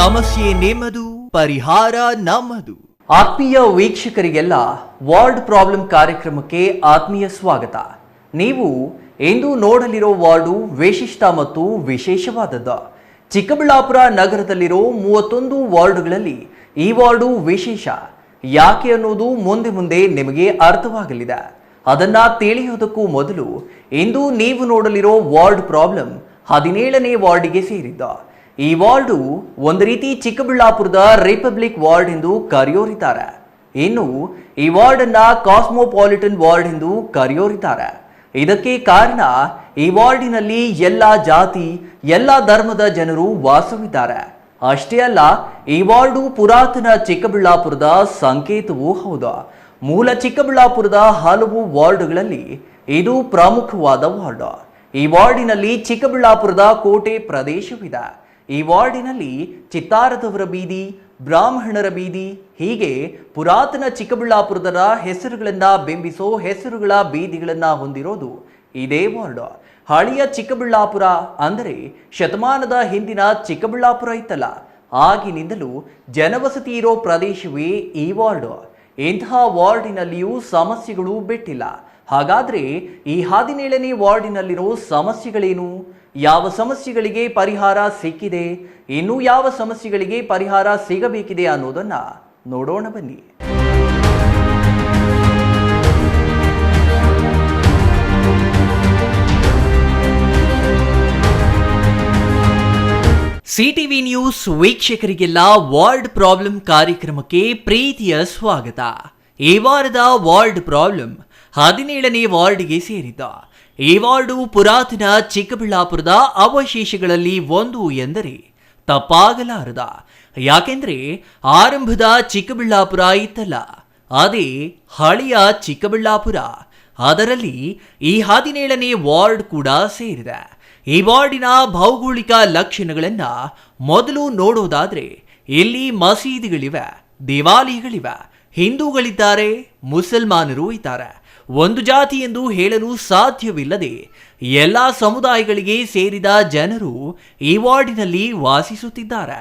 ಸಮಸ್ಯೆ ನಿಮ್ಮದು, ಪರಿಹಾರ ನಮ್ಮದು. ಆತ್ಮೀಯ ವೀಕ್ಷಕರಿಗೆಲ್ಲ ವಾರ್ಡ್ ಪ್ರಾಬ್ಲಮ್ ಕಾರ್ಯಕ್ರಮಕ್ಕೆ ಆತ್ಮೀಯ ಸ್ವಾಗತ. ನೀವು ಎಂದು ನೋಡಲಿರೋ ವಾರ್ಡು ವಿಶಿಷ್ಟ ಮತ್ತು ವಿಶೇಷವಾದದ್ದು. ಚಿಕ್ಕಬಳ್ಳಾಪುರ ನಗರದಲ್ಲಿರೋ 31 ವಾರ್ಡುಗಳಲ್ಲಿ ಈ ವಾರ್ಡು ವಿಶೇಷ ಯಾಕೆ ಅನ್ನೋದು ಮುಂದೆ ನಿಮಗೆ ಅರ್ಥವಾಗಲಿದೆ. ಅದನ್ನ ತಿಳಿಯೋದಕ್ಕೂ ಮೊದಲು ಇಂದು ನೀವು ನೋಡಲಿರೋ ವಾರ್ಡ್ ಪ್ರಾಬ್ಲಮ್ 17ನೇ ವಾರ್ಡಿಗೆ ಸೇರಿದ್ದ. ಈ ವಾರ್ಡು ಒಂದು ರೀತಿ ಚಿಕ್ಕಬಳ್ಳಾಪುರದ ರಿಪಬ್ಲಿಕ್ ವಾರ್ಡ್ ಎಂದು ಕರೆಯೋರಿದ್ದಾರೆ. ಇನ್ನು ಈ ವಾರ್ಡ್ ಅನ್ನ ಕಾಸ್ಮೋಪಾಲಿಟನ್ ವಾರ್ಡ್ ಎಂದು ಕರೆಯೋರಿದ್ದಾರೆ. ಇದಕ್ಕೆ ಕಾರಣ ಈ ವಾರ್ಡಿನಲ್ಲಿ ಎಲ್ಲ ಜಾತಿ ಎಲ್ಲ ಧರ್ಮದ ಜನರು ವಾಸವಿದ್ದಾರೆ. ಅಷ್ಟೇ ಅಲ್ಲ, ಈ ವಾರ್ಡು ಪುರಾತನ ಚಿಕ್ಕಬಳ್ಳಾಪುರದ ಸಂಕೇತವೂ ಹೌದು. ಮೂಲ ಚಿಕ್ಕಬಳ್ಳಾಪುರದ ಹಲವು ವಾರ್ಡ್ಗಳಲ್ಲಿ ಇದು ಪ್ರಮುಖವಾದ ವಾರ್ಡ್. ಈ ವಾರ್ಡಿನಲ್ಲಿ ಚಿಕ್ಕಬಳ್ಳಾಪುರದ ಕೋಟೆ ಪ್ರದೇಶವಿದೆ. ಈ ವಾರ್ಡಿನಲ್ಲಿ ಚಿತ್ತಾರದವರ ಬೀದಿ, ಬ್ರಾಹ್ಮಣರ ಬೀದಿ, ಹೀಗೆ ಪುರಾತನ ಚಿಕ್ಕಬಳ್ಳಾಪುರದ ಹೆಸರುಗಳನ್ನ ಬಿಂಬಿಸೋ ಹೆಸರುಗಳ ಬೀದಿಗಳನ್ನ ಹೊಂದಿರೋದು ಇದೇ ವಾರ್ಡ್. ಹಳೆಯ ಚಿಕ್ಕಬಳ್ಳಾಪುರ ಅಂದರೆ ಶತಮಾನದ ಹಿಂದಿನ ಚಿಕ್ಕಬಳ್ಳಾಪುರ ಇತ್ತಲ್ಲ, ಆಗಿನಿಂದಲೂ ಜನವಸತಿ ಇರೋ ಪ್ರದೇಶವೇ ಈ ವಾರ್ಡ್. ಇಂತಹ ವಾರ್ಡಿನಲ್ಲಿಯೂ ಸಮಸ್ಯೆಗಳು ಬಿಟ್ಟಿಲ್ಲ. ಹಾಗಾದ್ರೆ ಈ 17ನೇ ವಾರ್ಡಿನಲ್ಲಿರೋ ಸಮಸ್ಯೆಗಳೇನು? ಯಾವ ಸಮಸ್ಯೆಗಳಿಗೆ ಪರಿಹಾರ ಸಿಕ್ಕಿದೆ? ಇನ್ನು ಯಾವ ಸಮಸ್ಯೆಗಳಿಗೆ ಪರಿಹಾರ ಸಿಗಬೇಕಿದೆ ಅನ್ನೋದನ್ನ ನೋಡೋಣ ಬನ್ನಿ. ಸಿಟಿವಿ ನ್ಯೂಸ್ ವೀಕ್ಷಕರಿಗೆಲ್ಲ ವಾರ್ಡ್ ಪ್ರಾಬ್ಲಮ್ ಕಾರ್ಯಕ್ರಮಕ್ಕೆ ಪ್ರೀತಿಯ ಸ್ವಾಗತ. ಈ ವಾರದ ವಾರ್ಡ್ ಪ್ರಾಬ್ಲಮ್ 17ನೇ ವಾರ್ಡ್ಗೆ ಸೇರಿದ್ದ. ಈ ವಾರ್ಡು ಪುರಾತನ ಚಿಕ್ಕಬಳ್ಳಾಪುರದ ಅವಶೇಷಗಳಲ್ಲಿ ಒಂದು ಎಂದರೆ ತಪ್ಪಾಗಲಾರದ. ಯಾಕೆಂದ್ರೆ ಆರಂಭದ ಚಿಕ್ಕಬಳ್ಳಾಪುರ ಇತ್ತಲ್ಲ, ಅದೇ ಹಳೆಯ ಚಿಕ್ಕಬಳ್ಳಾಪುರ. ಅದರಲ್ಲಿ ಈ 17ನೇ ವಾರ್ಡ್ ಕೂಡ ಸೇರಿದೆ. ಈ ವಾರ್ಡಿನ ಭೌಗೋಳಿಕ ಲಕ್ಷಣಗಳನ್ನ ಮೊದಲು ನೋಡೋದಾದ್ರೆ ಇಲ್ಲಿ ಮಸೀದಿಗಳಿವೆ, ದೇವಾಲಯಗಳಿವೆ, ಹಿಂದೂಗಳಿದ್ದಾರೆ, ಮುಸಲ್ಮಾನರು ಇದ್ದಾರೆ. ಒಂದು ಜಾತಿ ಎಂದು ಹೇಳಲು ಸಾಧ್ಯವಿಲ್ಲದೆ ಎಲ್ಲ ಸಮುದಾಯಗಳಿಗೆ ಸೇರಿದ ಜನರು ಈ ವಾರ್ಡಿನಲ್ಲಿ ವಾಸಿಸುತ್ತಿದ್ದಾರೆ.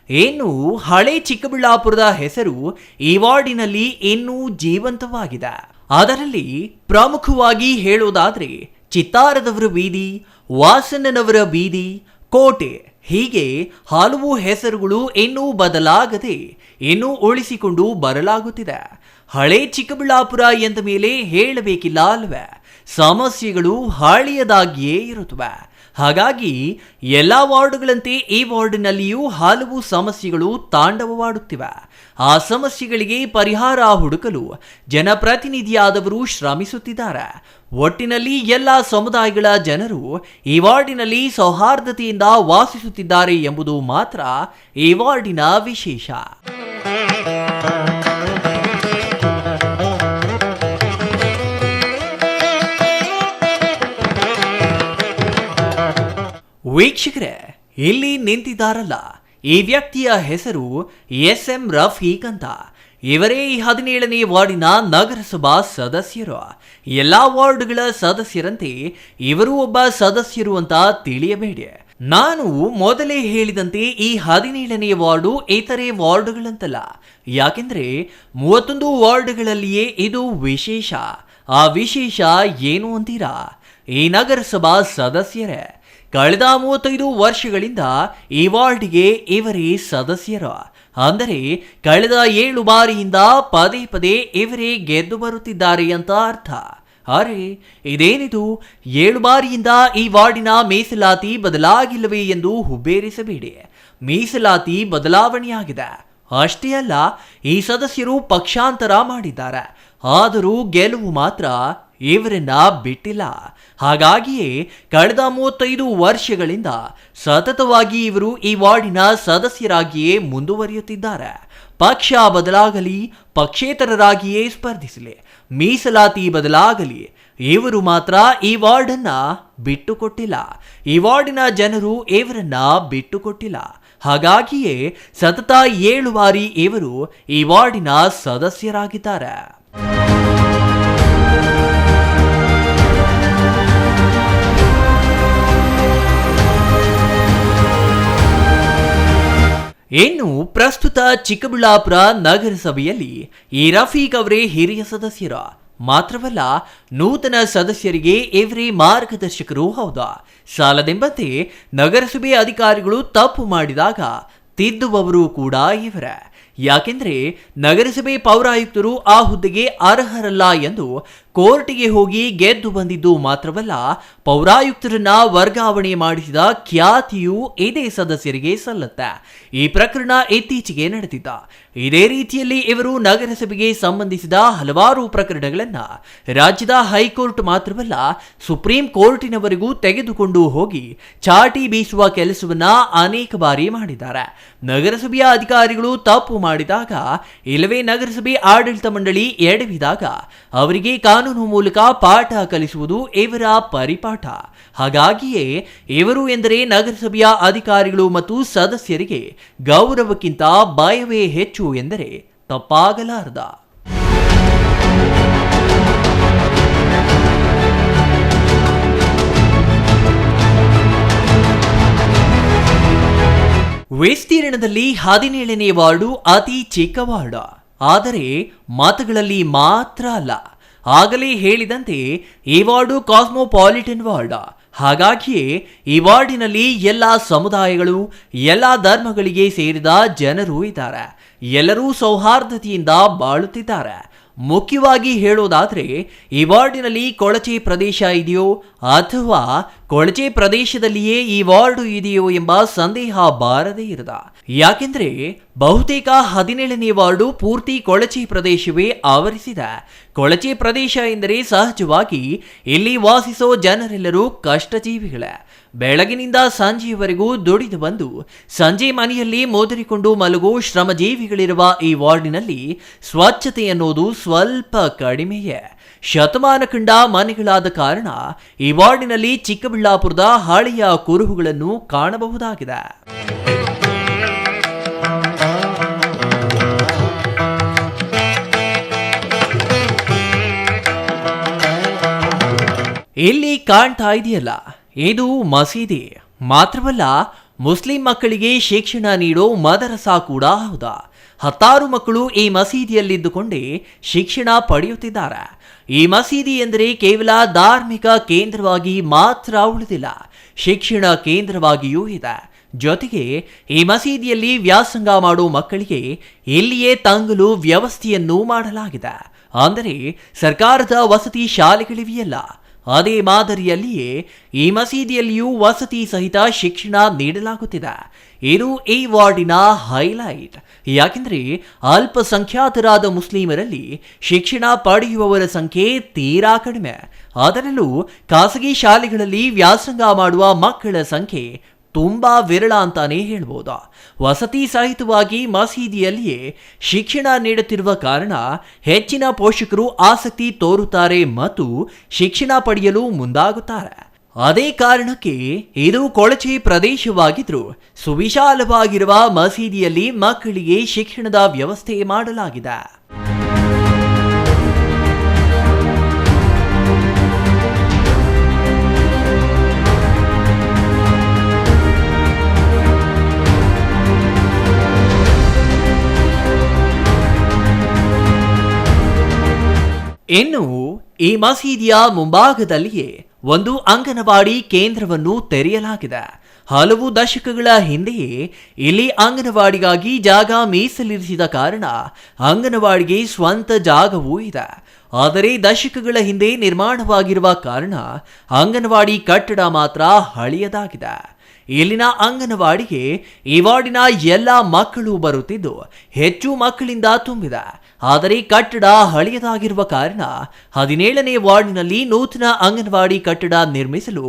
ಇನ್ನು ಹಳೆ ಚಿಕ್ಕಬಳ್ಳಾಪುರದ ಹೆಸರು ಈ ವಾರ್ಡಿನಲ್ಲಿ ಇನ್ನೂ ಜೀವಂತವಾಗಿದೆ. ಅದರಲ್ಲಿ ಪ್ರಮುಖವಾಗಿ ಹೇಳೋದಾದ್ರೆ ಚಿತ್ತಾರದವರ ಬೀದಿ, ವಾಸನ್ನನವರ ಬೀದಿ, ಕೋಟೆ, ಹೀಗೆ ಹಲವು ಹೆಸರುಗಳು ಇನ್ನೂ ಬದಲಾಗದೆ ಇನ್ನೂ ಉಳಿಸಿಕೊಂಡು ಬರಲಾಗುತ್ತಿದೆ. ಹಳೆ ಚಿಕ್ಕಬಳ್ಳಾಪುರ ಎಂದ ಮೇಲೆ ಹೇಳಬೇಕಿಲ್ಲ ಅಲ್ವೇ, ಸಮಸ್ಯೆಗಳು ಹಳೆಯದಾಗಿಯೇ ಇರುತ್ತವೆ. ಹಾಗಾಗಿ ಎಲ್ಲ ವಾರ್ಡುಗಳಂತೆ ಈ ವಾರ್ಡಿನಲ್ಲಿಯೂ ಹಲವು ಸಮಸ್ಯೆಗಳು ತಾಂಡವವಾಡುತ್ತಿವೆ. ಆ ಸಮಸ್ಯೆಗಳಿಗೆ ಪರಿಹಾರ ಹುಡುಕಲು ಜನಪ್ರತಿನಿಧಿಯಾದವರು ಶ್ರಮಿಸುತ್ತಿದ್ದಾರೆ. ಒಟ್ಟಿನಲ್ಲಿ ಎಲ್ಲ ಸಮುದಾಯಗಳ ಜನರು ಈ ವಾರ್ಡಿನಲ್ಲಿ ಸೌಹಾರ್ದತೆಯಿಂದ ವಾಸಿಸುತ್ತಿದ್ದಾರೆ ಎಂಬುದು ಮಾತ್ರ ಈ ವಾರ್ಡಿನ ವಿಶೇಷ. ವೀಕ್ಷಕರೇ, ಇಲ್ಲಿ ನಿಂತಿದ್ದಾರಲ್ಲ, ಈ ವ್ಯಕ್ತಿಯ ಹೆಸರು SM ರಫೀಕ್ ಅಂತ. ಇವರೇ ಈ 17ನೇ ವಾರ್ಡಿನ ನಗರಸಭಾ ಸದಸ್ಯರು. ಎಲ್ಲಾ ವಾರ್ಡ್ಗಳ ಸದಸ್ಯರಂತೆ ಇವರು ಒಬ್ಬ ಸದಸ್ಯರು ಅಂತ ತಿಳಿಯಬೇಡಿ. ನಾನು ಮೊದಲೇ ಹೇಳಿದಂತೆ ಈ 17ನೇ ವಾರ್ಡು ಇತರೆ ವಾರ್ಡ್ಗಳಂತಲ್ಲ. ಯಾಕೆಂದ್ರೆ 31 ವಾರ್ಡ್ಗಳಲ್ಲಿಯೇ ಇದು ವಿಶೇಷ. ಆ ವಿಶೇಷ ಏನು ಅಂತೀರಾ? ಈ ನಗರಸಭಾ ಸದಸ್ಯರೇ. ಕಳೆದ 35 ವರ್ಷಗಳಿಂದ ಈ ವಾರ್ಡ್ಗೆ ಇವರೇ ಸದಸ್ಯರು. ಅಂದರೆ ಕಳೆದ 7 ಬಾರಿಯಿಂದ ಪದೇ ಇವರೇ ಗೆದ್ದು ಬರುತ್ತಿದ್ದಾರೆ ಅಂತ ಅರ್ಥ. ಅರೆ, ಇದೇನಿದು 7 ಬಾರಿಯಿಂದ ಈ ವಾರ್ಡಿನ ಮೀಸಲಾತಿ ಬದಲಾಗಿಲ್ಲವೇ ಎಂದು ಹುಬ್ಬೇರಿಸಬೇಡಿ. ಮೀಸಲಾತಿ ಬದಲಾವಣೆಯಾಗಿದೆ. ಅಷ್ಟೇ ಅಲ್ಲ, ಈ ಸದಸ್ಯರು ಪಕ್ಷಾಂತರ ಮಾಡಿದ್ದಾರೆ. ಆದರೂ ಗೆಲುವು ಮಾತ್ರ ಇವರನ್ನ ಬಿಟ್ಟಿಲ್ಲ. ಹಾಗಾಗಿಯೇ ಕಳೆದ 35 ವರ್ಷಗಳಿಂದ ಸತತವಾಗಿ ಇವರು ಈ ವಾರ್ಡಿನ ಸದಸ್ಯರಾಗಿಯೇ ಮುಂದುವರಿಯುತ್ತಿದ್ದಾರೆ. ಪಕ್ಷ ಬದಲಾಗಲಿ, ಪಕ್ಷೇತರರಾಗಿಯೇ ಸ್ಪರ್ಧಿಸಲಿ, ಮೀಸಲಾತಿ ಬದಲಾಗಲಿ, ಇವರು ಮಾತ್ರ ಈ ವಾರ್ಡನ್ನ ಬಿಟ್ಟುಕೊಟ್ಟಿಲ್ಲ. ಈ ವಾರ್ಡಿನ ಜನರು ಇವರನ್ನ ಬಿಟ್ಟುಕೊಟ್ಟಿಲ್ಲ. ಹಾಗಾಗಿಯೇ ಸತತ 7 ಬಾರಿ ಇವರು ಈ ವಾರ್ಡಿನ ಸದಸ್ಯರಾಗಿದ್ದಾರೆ. ಇನ್ನು ಪ್ರಸ್ತುತ ಚಿಕ್ಕಬಳ್ಳಾಪುರ ನಗರಸಭೆಯಲ್ಲಿ ಈ ರಫೀಕ್ ಅವರೇ ಹಿರಿಯ ಸದಸ್ಯರು. ಮಾತ್ರವಲ್ಲ, ನೂತನ ಸದಸ್ಯರಿಗೆ ಇವರೇ ಮಾರ್ಗದರ್ಶಕರು ಹೌದಾ. ಸಾಲದೆಂಬಂತೆ ನಗರಸಭೆ ಅಧಿಕಾರಿಗಳು ತಪ್ಪು ಮಾಡಿದಾಗ ತಿದ್ದುವವರು ಕೂಡ ಇವರೇ. ಯಾಕೆಂದ್ರೆ ನಗರಸಭೆ ಪೌರಾಯುಕ್ತರು ಆ ಹುದ್ದೆಗೆ ಅರ್ಹರಲ್ಲ ಎಂದು ಕೋರ್ಟಿಗೆ ಹೋಗಿ ಗೆದ್ದು ಬಂದಿದ್ದು ಮಾತ್ರವಲ್ಲ, ಪೌರಾಯುಕ್ತರನ್ನ ವರ್ಗಾವಣೆ ಮಾಡಿಸಿದ ಖ್ಯಾತಿಯೂ ಇದೇ ಸದಸ್ಯರಿಗೆ ಸಲ್ಲುತ್ತೆ. ಈ ಪ್ರಕರಣ ಇತ್ತೀಚೆಗೆ ನಡೆದಿದ್ದ. ಇದೇ ರೀತಿಯಲ್ಲಿ ಇವರು ನಗರಸಭೆಗೆ ಸಂಬಂಧಿಸಿದ ಹಲವಾರು ಪ್ರಕರಣಗಳನ್ನ ರಾಜ್ಯದ ಹೈಕೋರ್ಟ್ ಮಾತ್ರವಲ್ಲ, ಸುಪ್ರೀಂ ಕೋರ್ಟಿನವರೆಗೂ ತೆಗೆದುಕೊಂಡು ಹೋಗಿ ಚಾಟಿ ಬೀಸುವ ಕೆಲಸವನ್ನ ಅನೇಕ ಬಾರಿ ಮಾಡಿದ್ದಾರೆ. ನಗರಸಭೆಯ ಅಧಿಕಾರಿಗಳು ತಪ್ಪು ಮಾಡಿದಾಗ, ಇಲ್ಲವೇ ನಗರಸಭೆ ಆಡಳಿತ ಮಂಡಳಿ ಎಡವಿದಾಗ ಅವರಿಗೆ ಕಾನೂನು ಮೂಲಕ ಪಾಠ ಕಲಿಸುವುದು ಇವರ ಪರಿಪಾಠ. ಹಾಗಾಗಿಯೇ ಇವರು ಎಂದರೆ ನಗರಸಭೆಯ ಅಧಿಕಾರಿಗಳು ಮತ್ತು ಸದಸ್ಯರಿಗೆ ಗೌರವಕ್ಕಿಂತ ಭಯವೇ ಹೆಚ್ಚು ಎಂದರೆ ತಪ್ಪಾಗಲಾರದ. ವಿಸ್ತೀರ್ಣದಲ್ಲಿ 17ನೇ ವಾರ್ಡು ಅತಿ ಚಿಕ್ಕ ವಾರ್ಡ್, ಆದರೆ ಮತಗಳಲ್ಲಿ ಮಾತ್ರ ಅಲ್ಲ. ಆಗಲೇ ಹೇಳಿದಂತೆ ಈ ವಾರ್ಡು ಕಾಸ್ಮೋಪಾಲಿಟನ್ ವಾರ್ಡ್. ಹಾಗಾಗಿಯೇ ಈ ವಾರ್ಡಿನಲ್ಲಿ ಎಲ್ಲ ಸಮುದಾಯಗಳು, ಎಲ್ಲ ಧರ್ಮಗಳಿಗೆ ಸೇರಿದ ಜನರು ಇದ್ದಾರೆ. ಎಲ್ಲರೂ ಸೌಹಾರ್ದತೆಯಿಂದ ಬಾಳುತ್ತಿದ್ದಾರೆ. ಮುಖ್ಯವಾಗಿ ಹೇಳೋದಾದ್ರೆ, ಈ ವಾರ್ಡಿನಲ್ಲಿ ಕೊಳಚೆ ಪ್ರದೇಶ ಇದೆಯೋ ಅಥವಾ ಕೊಳಚೆ ಪ್ರದೇಶದಲ್ಲಿಯೇ ಈ ವಾರ್ಡು ಇದೆಯೋ ಎಂಬ ಸಂದೇಹ ಬಾರದೇ ಇರದ. ಯಾಕೆಂದ್ರೆ ಬಹುತೇಕ 17ನೇ ವಾರ್ಡು ಪೂರ್ತಿ ಕೊಳಚೆ ಪ್ರದೇಶವೇ ಆವರಿಸಿದೆ. ಕೊಳಚೆ ಪ್ರದೇಶ ಎಂದರೆ ಸಹಜವಾಗಿ ಇಲ್ಲಿ ವಾಸಿಸೋ ಜನರೆಲ್ಲರೂ ಕಷ್ಟಜೀವಿಗಳೇ. ಬೆಳಗಿನಿಂದ ಸಂಜೆಯವರೆಗೂ ದುಡಿದು ಬಂದು ಸಂಜೆ ಮನೆಯಲ್ಲಿ ಮೋದರಿಕೊಂಡು ಮಲಗೋ ಶ್ರಮಜೀವಿಗಳಿರುವ ಈ ವಾರ್ಡಿನಲ್ಲಿ ಸ್ವಚ್ಛತೆ ಅನ್ನೋದು ಸ್ವಲ್ಪ ಕಡಿಮೆಯೇ. ಶತಮಾನ ಕಂಡ ಮನೆಗಳಾದ ಕಾರಣ ಈ ವಾರ್ಡಿನಲ್ಲಿ ಚಿಕ್ಕಬಳ್ಳಾಪುರದ ಹಳೆಯ ಕುರುಹುಗಳನ್ನು ಕಾಣಬಹುದಾಗಿದೆ. ಇಲ್ಲಿ ಕಾಣ್ತಾ ಇದೆಯಲ್ಲ, ಇದು ಮಸೀದಿ. ಮಾತ್ರವಲ್ಲ, ಮುಸ್ಲಿಂ ಮಕ್ಕಳಿಗೆ ಶಿಕ್ಷಣ ನೀಡೋ ಮದರಸಾ ಕೂಡ ಹೌದಾ. 10 ಮಕ್ಕಳು ಈ ಮಸೀದಿಯಲ್ಲಿದ್ದುಕೊಂಡೇ ಶಿಕ್ಷಣ ಪಡೆಯುತ್ತಿದ್ದಾರೆ. ಈ ಮಸೀದಿ ಎಂದರೆ ಕೇವಲ ಧಾರ್ಮಿಕ ಕೇಂದ್ರವಾಗಿ ಮಾತ್ರ ಉಳಿದಿಲ್ಲ, ಶಿಕ್ಷಣ ಕೇಂದ್ರವಾಗಿಯೂ ಇದೆ. ಜೊತೆಗೆ ಈ ಮಸೀದಿಯಲ್ಲಿ ವ್ಯಾಸಂಗ ಮಾಡೋ ಮಕ್ಕಳಿಗೆ ಇಲ್ಲಿಯೇ ತಂಗಲು ವ್ಯವಸ್ಥೆಯನ್ನು ಮಾಡಲಾಗಿದೆ. ಅಂದರೆ ಸರ್ಕಾರದ ವಸತಿ ಶಾಲೆಗಳಿವೆಯಲ್ಲ, ಅದೇ ಮಾದರಿಯಲ್ಲಿಯೇ ಈ ಮಸೀದಿಯಲ್ಲಿಯೂ ವಸತಿ ಸಹಿತ ಶಿಕ್ಷಣ ನೀಡಲಾಗುತ್ತಿದೆ. ಇದು ಈ ವಾರ್ಡಿನ ಹೈಲೈಟ್. ಯಾಕೆಂದರೆ ಅಲ್ಪಸಂಖ್ಯಾತರಾದ ಮುಸ್ಲಿಮರಲ್ಲಿ ಶಿಕ್ಷಣ ಪಡೆಯುವವರ ಸಂಖ್ಯೆ ತೀರಾ ಕಡಿಮೆ. ಅದರಲ್ಲೂ ಖಾಸಗಿ ಶಾಲೆಗಳಲ್ಲಿ ವ್ಯಾಸಂಗ ಮಾಡುವ ಮಕ್ಕಳ ಸಂಖ್ಯೆ ತುಂಬಾ ವಿರಳ ಅಂತಾನೆ ಹೇಳ್ಬೋದು. ವಸತಿ ಸಹಿತವಾಗಿ ಮಸೀದಿಯಲ್ಲಿಯೇ ಶಿಕ್ಷಣ ನೀಡುತ್ತಿರುವ ಕಾರಣ ಹೆಚ್ಚಿನ ಪೋಷಕರು ಆಸಕ್ತಿ ತೋರುತ್ತಾರೆ ಮತ್ತು ಶಿಕ್ಷಣ ಪಡೆಯಲು ಮುಂದಾಗುತ್ತಾರೆ. ಅದೇ ಕಾರಣಕ್ಕೆ ಇದು ಕೊಳಚೆ ಪ್ರದೇಶವಾಗಿದ್ರೂ ಸುವಿಶಾಲವಾಗಿರುವ ಮಸೀದಿಯಲ್ಲಿ ಮಕ್ಕಳಿಗೆ ಶಿಕ್ಷಣದ ವ್ಯವಸ್ಥೆ ಮಾಡಲಾಗಿದೆ. ಇನ್ನು ಈ ಮಸೀದಿಯ ಮುಂಭಾಗದಲ್ಲಿಯೇ ಒಂದು ಅಂಗನವಾಡಿ ಕೇಂದ್ರವನ್ನು ತೆರೆಯಲಾಗಿದೆ. ಹಲವು ದಶಕಗಳ ಹಿಂದೆಯೇ ಇಲ್ಲಿ ಅಂಗನವಾಡಿಗಾಗಿ ಜಾಗ ಮೀಸಲಿರಿಸಿದ ಕಾರಣ ಅಂಗನವಾಡಿಗೆ ಸ್ವಂತ ಜಾಗವೂ ಇದೆ. ಆದರೆ ದಶಕಗಳ ಹಿಂದೆ ನಿರ್ಮಾಣವಾಗಿರುವ ಕಾರಣ ಅಂಗನವಾಡಿ ಕಟ್ಟಡ ಮಾತ್ರ ಹಳೆಯದಾಗಿದೆ. ಇಲ್ಲಿನ ಅಂಗನವಾಡಿಗೆ ಈ ವಾರ್ಡಿನ ಎಲ್ಲ ಮಕ್ಕಳು ಬರುತ್ತಿದ್ದು ಹೆಚ್ಚು ಮಕ್ಕಳಿಂದ ತುಂಬಿದೆ. ಆದರೆ ಕಟ್ಟಡ ಹಳೆಯದಾಗಿರುವ ಕಾರಣ 17ನೇ ವಾರ್ಡಿನಲ್ಲಿ ನೂತನ ಅಂಗನವಾಡಿ ಕಟ್ಟಡ ನಿರ್ಮಿಸಲು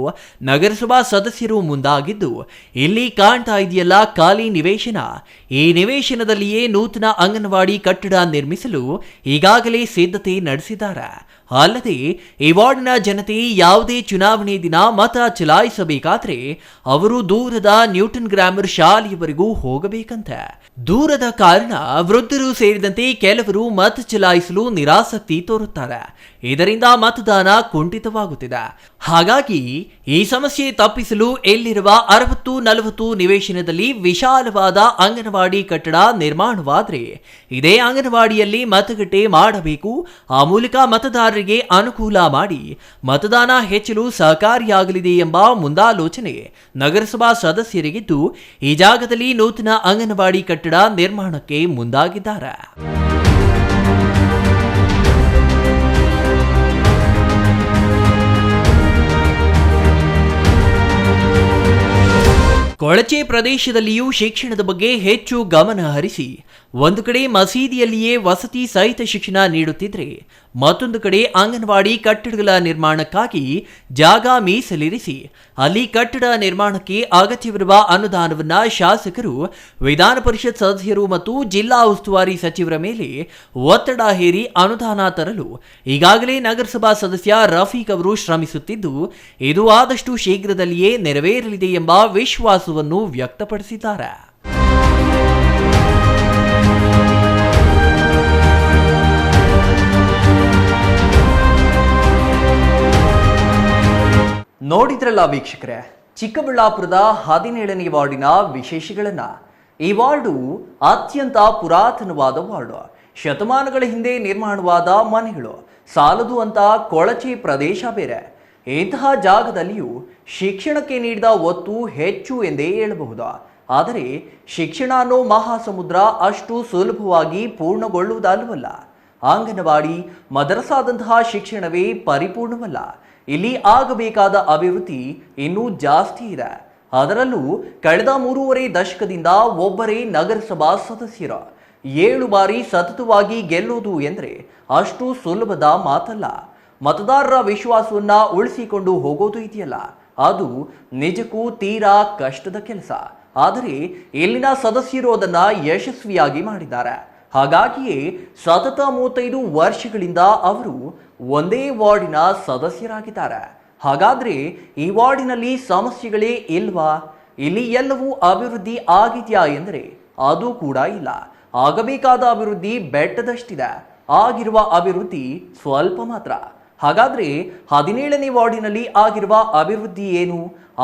ನಗರಸಭಾ ಸದಸ್ಯರು ಮುಂದಾಗಿದ್ದು, ಇಲ್ಲಿ ಕಾಣ್ತಾ ಇದೆಯಲ್ಲ ಖಾಲಿ ನಿವೇಶನ, ಈ ನಿವೇಶನದಲ್ಲಿಯೇ ನೂತನ ಅಂಗನವಾಡಿ ಕಟ್ಟಡ ನಿರ್ಮಿಸಲು ಈಗಾಗಲೇ ಸಿದ್ಧತೆ ನಡೆಸಿದ್ದಾರೆ. ಅಲ್ಲದೆ ಈ ವಾರ್ಡ್ನ ಜನತೆ ಯಾವುದೇ ಚುನಾವಣೆ ದಿನ ಮತ ಚಲಾಯಿಸಬೇಕಾದ್ರೆ ಅವರು ದೂರದ ನ್ಯೂಟನ್ ಗ್ರಾಮರ್ ಶಾಲೆಯವರೆಗೂ ಹೋಗಬೇಕಂತೆ. ದೂರದ ಕಾರಣ ವೃದ್ಧರು ಸೇರಿದಂತೆ ಕೆಲವರು ಮತ ಚಲಾಯಿಸಲು ನಿರಾಸಕ್ತಿ ತೋರುತ್ತಾರೆ. ಇದರಿಂದ ಮತದಾನ ಕುಂಠಿತವಾಗುತ್ತಿದೆ. ಹಾಗಾಗಿ ಈ ಸಮಸ್ಯೆ ತಪ್ಪಿಸಲು ಇಲ್ಲಿರುವ 60-40 ನಿವೇಶನದಲ್ಲಿ ವಿಶಾಲವಾದ ಅಂಗನವಾಡಿ ಕಟ್ಟಡ ನಿರ್ಮಾಣವಾದರೆ ಇದೇ ಅಂಗನವಾಡಿಯಲ್ಲಿ ಮತಗಟ್ಟೆ ಮಾಡಬೇಕು. ಆ ಮೂಲಕ ಮತದಾರರಿಗೆ ಅನುಕೂಲ ಮಾಡಿ ಮತದಾನ ಹೆಚ್ಚಲು ಸಹಕಾರಿಯಾಗಲಿದೆ ಎಂಬ ಮುಂದಾಲೋಚನೆ ನಗರಸಭಾ ಸದಸ್ಯರಿಗಿದ್ದು ಈ ಜಾಗದಲ್ಲಿ ನೂತನ ಅಂಗನವಾಡಿ ಕಟ್ಟಡ ನಿರ್ಮಾಣಕ್ಕೆ ಮುಂದಾಗಿದ್ದಾರೆ. ಕೊಳಚೆ ಪ್ರದೇಶದಲ್ಲಿಯೂ ಶಿಕ್ಷಣದ ಬಗ್ಗೆ ಹೆಚ್ಚು ಗಮನ ಹರಿಸಿ ಒಂದು ಕಡೆ ಮಸೀದಿಯಲ್ಲಿಯೇ ವಸತಿ ಸಹಿತ ಶಿಕ್ಷಣ ನೀಡುತ್ತಿದ್ರೆ ಮತ್ತೊಂದು ಕಡೆ ಅಂಗನವಾಡಿ ಕಟ್ಟಡಗಳ ನಿರ್ಮಾಣಕ್ಕಾಗಿ ಜಾಗ ಮೀಸಲಿರಿಸಿ ಅಲ್ಲಿ ಕಟ್ಟಡ ನಿರ್ಮಾಣಕ್ಕೆ ಅಗತ್ಯವಿರುವ ಅನುದಾನವನ್ನ ಶಾಸಕರು, ವಿಧಾನ ಪರಿಷತ್ ಸದಸ್ಯರು ಮತ್ತು ಜಿಲ್ಲಾ ಉಸ್ತುವಾರಿ ಸಚಿವರ ಮೇಲೆ ಒತ್ತಡ ಹೇರಿ ಅನುದಾನ ತರಲು ಈಗಾಗಲೇ ನಗರಸಭಾ ಸದಸ್ಯ ರಫೀಕ್ ಅವರು ಶ್ರಮಿಸುತ್ತಿದ್ದು ಇದು ಆದಷ್ಟು ಶೀಘ್ರದಲ್ಲಿಯೇ ನೆರವೇರಲಿದೆ ಎಂಬ ವಿಶ್ವಾಸವನ್ನು ವ್ಯಕ್ತಪಡಿಸಿದ್ದಾರೆ. ನೋಡಿದ್ರಲ್ಲ ವೀಕ್ಷಕರೇ, ಚಿಕ್ಕಬಳ್ಳಾಪುರದ 17ನೇ ವಾರ್ಡಿನ ವಿಶೇಷಗಳನ್ನ. ಈ ವಾರ್ಡು ಅತ್ಯಂತ ಪುರಾತನವಾದ ವಾರ್ಡು. ಶತಮಾನಗಳ ಹಿಂದೆ ನಿರ್ಮಾಣವಾದ ಮನೆಗಳು ಸಾಲದು ಅಂತ ಕೊಳಚೆ ಪ್ರದೇಶ ಬೇರೆ. ಇಂತಹ ಜಾಗದಲ್ಲಿಯೂ ಶಿಕ್ಷಣಕ್ಕೆ ನೀಡಿದ ಒತ್ತು ಹೆಚ್ಚು ಎಂದೇ ಹೇಳಬಹುದು. ಆದರೆ ಶಿಕ್ಷಣ ಅನ್ನೋ ಮಹಾಸಮುದ್ರ ಅಷ್ಟು ಸುಲಭವಾಗಿ ಪೂರ್ಣಗೊಳ್ಳುವುದಲ್ಲವಲ್ಲ. ಅಂಗನವಾಡಿ, ಮದರಸಾದಂತಹ ಶಿಕ್ಷಣವೇ ಪರಿಪೂರ್ಣವಲ್ಲ. ಇಲ್ಲಿ ಆಗಬೇಕಾದ ಅಭಿವೃದ್ಧಿ ಇನ್ನೂ ಜಾಸ್ತಿ ಇದೆ. ಅದರಲ್ಲೂ ಕಳೆದ 3.5 ದಶಕದಿಂದ ಒಬ್ಬರೇ ನಗರಸಭಾ ಸದಸ್ಯರು 7 ಬಾರಿ ಸತತವಾಗಿ ಗೆಲ್ಲುವುದು ಎಂದರೆ ಅಷ್ಟು ಸುಲಭದ ಮಾತಲ್ಲ. ಮತದಾರರ ವಿಶ್ವಾಸವನ್ನ ಉಳಿಸಿಕೊಂಡು ಹೋಗೋದು ಇದೆಯಲ್ಲ, ಅದು ನಿಜಕ್ಕೂ ತೀರಾ ಕಷ್ಟದ ಕೆಲಸ. ಆದರೆ ಇಲ್ಲಿನ ಸದಸ್ಯರು ಅದನ್ನ ಯಶಸ್ವಿಯಾಗಿ ಮಾಡಿದ್ದಾರೆ. ಹಾಗಾಗಿಯೇ ಸತತ 35 ವರ್ಷಗಳಿಂದ ಅವರು ಒಂದೇ ವಾರ್ಡಿನ ಸದಸ್ಯರಾಗಿದ್ದಾರೆ. ಹಾಗಾದ್ರೆ ಈ ವಾರ್ಡಿನಲ್ಲಿ ಸಮಸ್ಯೆಗಳೇ ಇಲ್ವಾ? ಇಲ್ಲಿ ಎಲ್ಲವೂ ಅಭಿವೃದ್ಧಿ ಆಗಿದೆಯಾ ಎಂದರೆ ಅದು ಕೂಡ ಇಲ್ಲ. ಆಗಬೇಕಾದ ಅಭಿವೃದ್ಧಿ ಬೆಟ್ಟದಷ್ಟಿದೆ, ಆಗಿರುವ ಅಭಿವೃದ್ಧಿ ಸ್ವಲ್ಪ ಮಾತ್ರ. ಹಾಗಾದ್ರೆ 17ನೇ ವಾರ್ಡಿನಲ್ಲಿ ಆಗಿರುವ ಅಭಿವೃದ್ಧಿ ಏನು,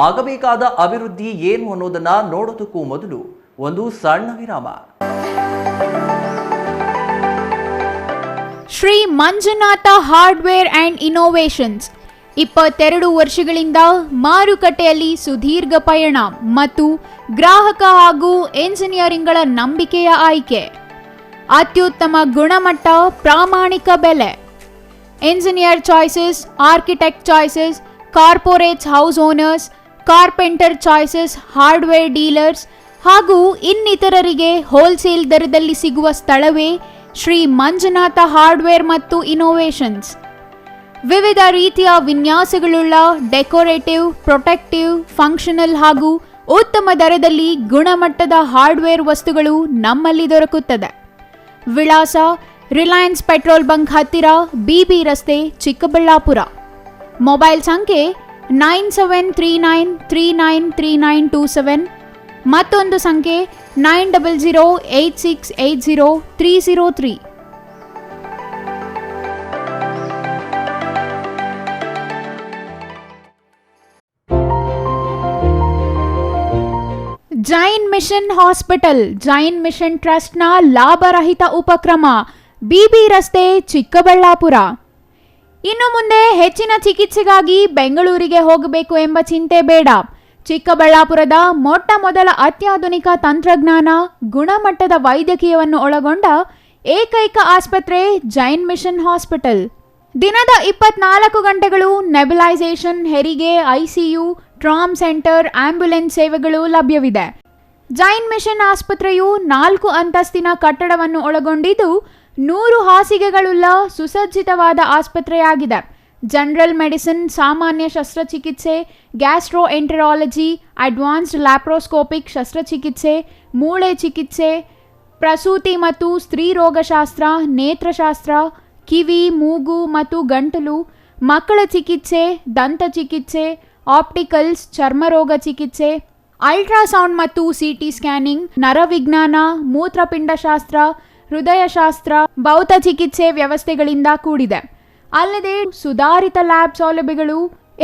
ಆಗಬೇಕಾದ ಅಭಿವೃದ್ಧಿ ಏನು ಅನ್ನೋದನ್ನ ನೋಡೋದಕ್ಕೂ ಮೊದಲು ಒಂದು ಸಣ್ಣ ವಿರಾಮ. Shri Manjunatha hardware and innovations 22 ವರ್ಷಗಳಿಂದ ಮಾರುಕಟ್ಟೆಯಲ್ಲಿ ಸುದೀರ್ಘ ಪಯಣ ಮತ್ತು ಗ್ರಾಹಕ ಹಾಗೂ ಎಂಜಿನಿಯರಿಂಗ್ಗಳ ನಂಬಿಕೆಯ ಆಯ್ಕೆ. ಅತ್ಯುತ್ತಮ ಗುಣಮಟ್ಟ, ಪ್ರಾಮಾಣಿಕ ಬೆಲೆ. Engineer choices, architect choices, corporates house owners, carpenter choices, hardware dealers ಹಾಗೂ ಇನ್ನಿತರರಿಗೆ ಹೋಲ್ಸೇಲ್ ದರದಲ್ಲಿ ಸಿಗುವ ಸ್ಥಳವೇ ಶ್ರೀ ಮಂಜುನಾಥ ಹಾರ್ಡ್ವೇರ್ ಮತ್ತು ಇನ್ನೋವೇಷನ್ಸ್. ವಿವಿಧ ರೀತಿಯ ವಿನ್ಯಾಸಗಳುಳ್ಳ ಡೆಕೋರೇಟಿವ್, ಪ್ರೊಟೆಕ್ಟಿವ್, ಫಂಕ್ಷನಲ್ ಹಾಗೂ ಉತ್ತಮ ದರದಲ್ಲಿ ಗುಣಮಟ್ಟದ ಹಾರ್ಡ್ವೇರ್ ವಸ್ತುಗಳು ನಮ್ಮಲ್ಲಿ ದೊರಕುತ್ತದೆ. ವಿಳಾಸ: ರಿಲಯನ್ಸ್ ಪೆಟ್ರೋಲ್ ಬಂಕ್ ಹತ್ತಿರ, ಬಿಬಿ ರಸ್ತೆ, ಚಿಕ್ಕಬಳ್ಳಾಪುರ. ಮೊಬೈಲ್ ಸಂಖ್ಯೆ 9739393927. ಮತ್ತೊಂದು ಸಂಖ್ಯೆ 9008680303. Jain mission hospital, Jain mission ಟ್ರಸ್ಟ್ನ ಲಾಭರಹಿತ ಉಪಕ್ರಮ, ಬಿಬಿ ರಸ್ತೆ, ಚಿಕ್ಕಬಳ್ಳಾಪುರ. ಇನ್ನು ಮುಂದೆ ಹೆಚ್ಚಿನ ಚಿಕಿತ್ಸೆಗಾಗಿ ಬೆಂಗಳೂರಿಗೆ ಹೋಗಬೇಕು ಎಂಬ ಚಿಂತೆ ಬೇಡ. ಚಿಕ್ಕಬಳ್ಳಾಪುರದ ಮೊಟ್ಟ ಮೊದಲ ಅತ್ಯಾಧುನಿಕ ತಂತ್ರಜ್ಞಾನ, ಗುಣಮಟ್ಟದ ವೈದ್ಯಕೀಯವನ್ನು ಒಳಗೊಂಡ ಏಕೈಕ ಆಸ್ಪತ್ರೆ ಜೈನ್ ಮಿಷನ್ ಹಾಸ್ಪಿಟಲ್. ದಿನದ 24 ಗಂಟೆಗಳು ನೆಬುಲೈಸೇಷನ್, ಹೆರಿಗೆ, ಐಸಿಯು, ಟ್ರಾಮ್ ಸೆಂಟರ್, ಆಂಬ್ಯುಲೆನ್ಸ್ ಸೇವೆಗಳು ಲಭ್ಯವಿದೆ. ಜೈನ್ ಮಿಷನ್ ಆಸ್ಪತ್ರೆಯು 4 ಅಂತಸ್ತಿನ ಕಟ್ಟಡವನ್ನು ಒಳಗೊಂಡಿದ್ದು 100 ಹಾಸಿಗೆಗಳುಳ್ಳ ಸುಸಜ್ಜಿತವಾದ ಆಸ್ಪತ್ರೆಯಾಗಿದೆ. ಜನರಲ್ ಮೆಡಿಸಿನ್, ಸಾಮಾನ್ಯ ಶಸ್ತ್ರಚಿಕಿತ್ಸೆ, ಗ್ಯಾಸ್ಟ್ರೋ ಎಂಟರಾಲಜಿ, ಅಡ್ವಾನ್ಸ್ಡ್ ಲ್ಯಾಪ್ರೋಸ್ಕೋಪಿಕ್ ಶಸ್ತ್ರಚಿಕಿತ್ಸೆ, ಮೂಳೆ ಚಿಕಿತ್ಸೆ, ಪ್ರಸೂತಿ ಮತ್ತು ಸ್ತ್ರೀ ರೋಗಶಾಸ್ತ್ರ, ನೇತ್ರಶಾಸ್ತ್ರ, ಕಿವಿ, ಮೂಗು ಮತ್ತು ಗಂಟಲು, ಮಕ್ಕಳ ಚಿಕಿತ್ಸೆ, ದಂತ ಚಿಕಿತ್ಸೆ, ಆಪ್ಟಿಕಲ್ಸ್, ಚರ್ಮರೋಗ ಚಿಕಿತ್ಸೆ, ಅಲ್ಟ್ರಾಸೌಂಡ್ ಮತ್ತು ಸಿಟಿ ಸ್ಕ್ಯಾನಿಂಗ್, ನರವಿಜ್ಞಾನ, ಮೂತ್ರಪಿಂಡಶಾಸ್ತ್ರ, ಹೃದಯಶಾಸ್ತ್ರ, ಭೌತ ಚಿಕಿತ್ಸೆ ವ್ಯವಸ್ಥೆಗಳಿಂದ ಕೂಡಿದೆ. ಅಲ್ಲದೆ ಸುಧಾರಿತ ಲ್ಯಾಬ್ ಸೌಲಭ್ಯಗಳು,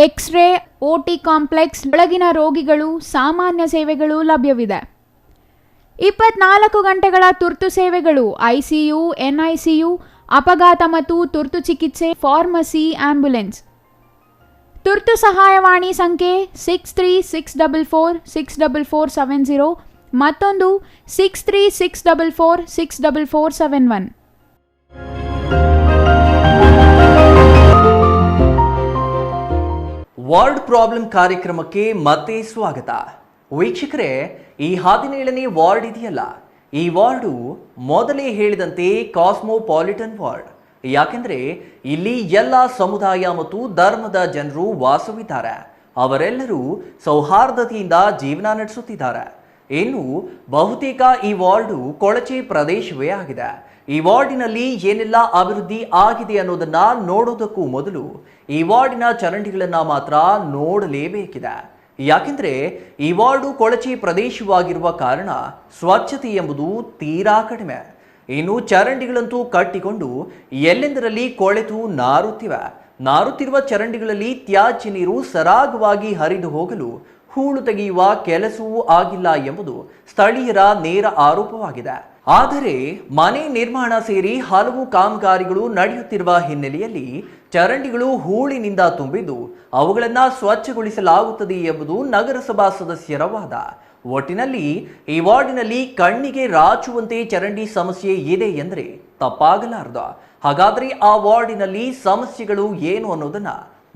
ಎಕ್ಸ್ರೇ, OT ಕಾಂಪ್ಲೆಕ್ಸ್, ಒಳಗಿನ ರೋಗಿಗಳು, ಸಾಮಾನ್ಯ ಸೇವೆಗಳು ಲಭ್ಯವಿದೆ. 24 ಗಂಟೆಗಳ ತುರ್ತು ಸೇವೆಗಳು, ICU, NICU, ಅಪಘಾತ ಮತ್ತು ತುರ್ತು ಚಿಕಿತ್ಸೆ, ಫಾರ್ಮಸಿ, ಆಂಬ್ಯುಲೆನ್ಸ್. ತುರ್ತು ಸಹಾಯವಾಣಿ ಸಂಖ್ಯೆ 6364464470, ಮತ್ತೊಂದು 6364464471. ವಾರ್ಡ್ ಪ್ರಾಬ್ಲಮ್ ಕಾರ್ಯಕ್ರಮಕ್ಕೆ ಮತ್ತೆ ಸ್ವಾಗತ. ವೀಕ್ಷಕರೇ, ಈ 17ನೇ ವಾರ್ಡ್ ಇದೆಯಲ್ಲ, ಈ ವಾರ್ಡು ಮೊದಲೇ ಹೇಳಿದಂತೆ ಕಾಸ್ಮೋಪಾಲಿಟನ್ ವಾರ್ಡ್. ಯಾಕೆಂದ್ರೆ ಇಲ್ಲಿ ಎಲ್ಲ ಸಮುದಾಯ ಮತ್ತು ಧರ್ಮದ ಜನರು ವಾಸವಿದ್ದಾರೆ. ಅವರೆಲ್ಲರೂ ಸೌಹಾರ್ದತೆಯಿಂದ ಜೀವನ ನಡೆಸುತ್ತಿದ್ದಾರೆ. ಇನ್ನು ಬಹುತೇಕ ಈ ವಾರ್ಡು ಕೊಳಚೆ ಪ್ರದೇಶವೇ ಆಗಿದೆ. ಈ ವಾರ್ಡಿನಲ್ಲಿ ಏನೆಲ್ಲ ಅಭಿವೃದ್ಧಿ ಆಗಿದೆ ಅನ್ನೋದನ್ನ ನೋಡೋದಕ್ಕೂ ಮೊದಲು ಈ ವಾರ್ಡಿನ ಚರಂಡಿಗಳನ್ನ ಮಾತ್ರ ನೋಡಲೇಬೇಕಿದೆ. ಯಾಕೆಂದ್ರೆ ಈ ವಾರ್ಡು ಕೊಳಚೆ ಪ್ರದೇಶವಾಗಿರುವ ಕಾರಣ ಸ್ವಚ್ಛತೆ ಎಂಬುದು ತೀರಾ ಕಡಿಮೆ. ಇನ್ನು ಚರಂಡಿಗಳಂತೂ ಕಟ್ಟಿಕೊಂಡು ಎಲ್ಲೆಂದರಲ್ಲಿ ಕೊಳೆತು ನಾರುತ್ತಿರುವ ಚರಂಡಿಗಳಲ್ಲಿ ತ್ಯಾಜ್ಯ ನೀರು ಸರಾಗವಾಗಿ ಹರಿದು ಹೋಗಲು ಹೂಳು ತೆಗೆಯುವ ಕೆಲಸವೂ ಆಗಿಲ್ಲ ಎಂಬುದು ಸ್ಥಳೀಯರ ನೇರ ಆರೋಪವಾಗಿದೆ. ಆದರೆ ಮನೆ ನಿರ್ಮಾಣ ಸೇರಿ ಹಲವು ಕಾಮಗಾರಿಗಳು ನಡೆಯುತ್ತಿರುವ ಹಿನ್ನೆಲೆಯಲ್ಲಿ ಚರಂಡಿಗಳು ಹೂಳಿನಿಂದ ತುಂಬಿದ್ದು ಅವುಗಳನ್ನು ಸ್ವಚ್ಛಗೊಳಿಸಲಾಗುತ್ತದೆ ಎಂಬುದು ನಗರಸಭಾ ಸದಸ್ಯರ ವಾದ. ಒಟ್ಟಿನಲ್ಲಿ ಈ ವಾರ್ಡಿನಲ್ಲಿ ಕಣ್ಣಿಗೆ ರಾಚುವಂತೆ ಚರಂಡಿ ಸಮಸ್ಯೆ ಇದೆ ಎಂದರೆ ತಪ್ಪಾಗಲಾರದು. ಹಾಗಾದ್ರೆ ಆ ವಾರ್ಡಿನಲ್ಲಿ ಸಮಸ್ಯೆಗಳು ಏನು ಅನ್ನೋದನ್ನ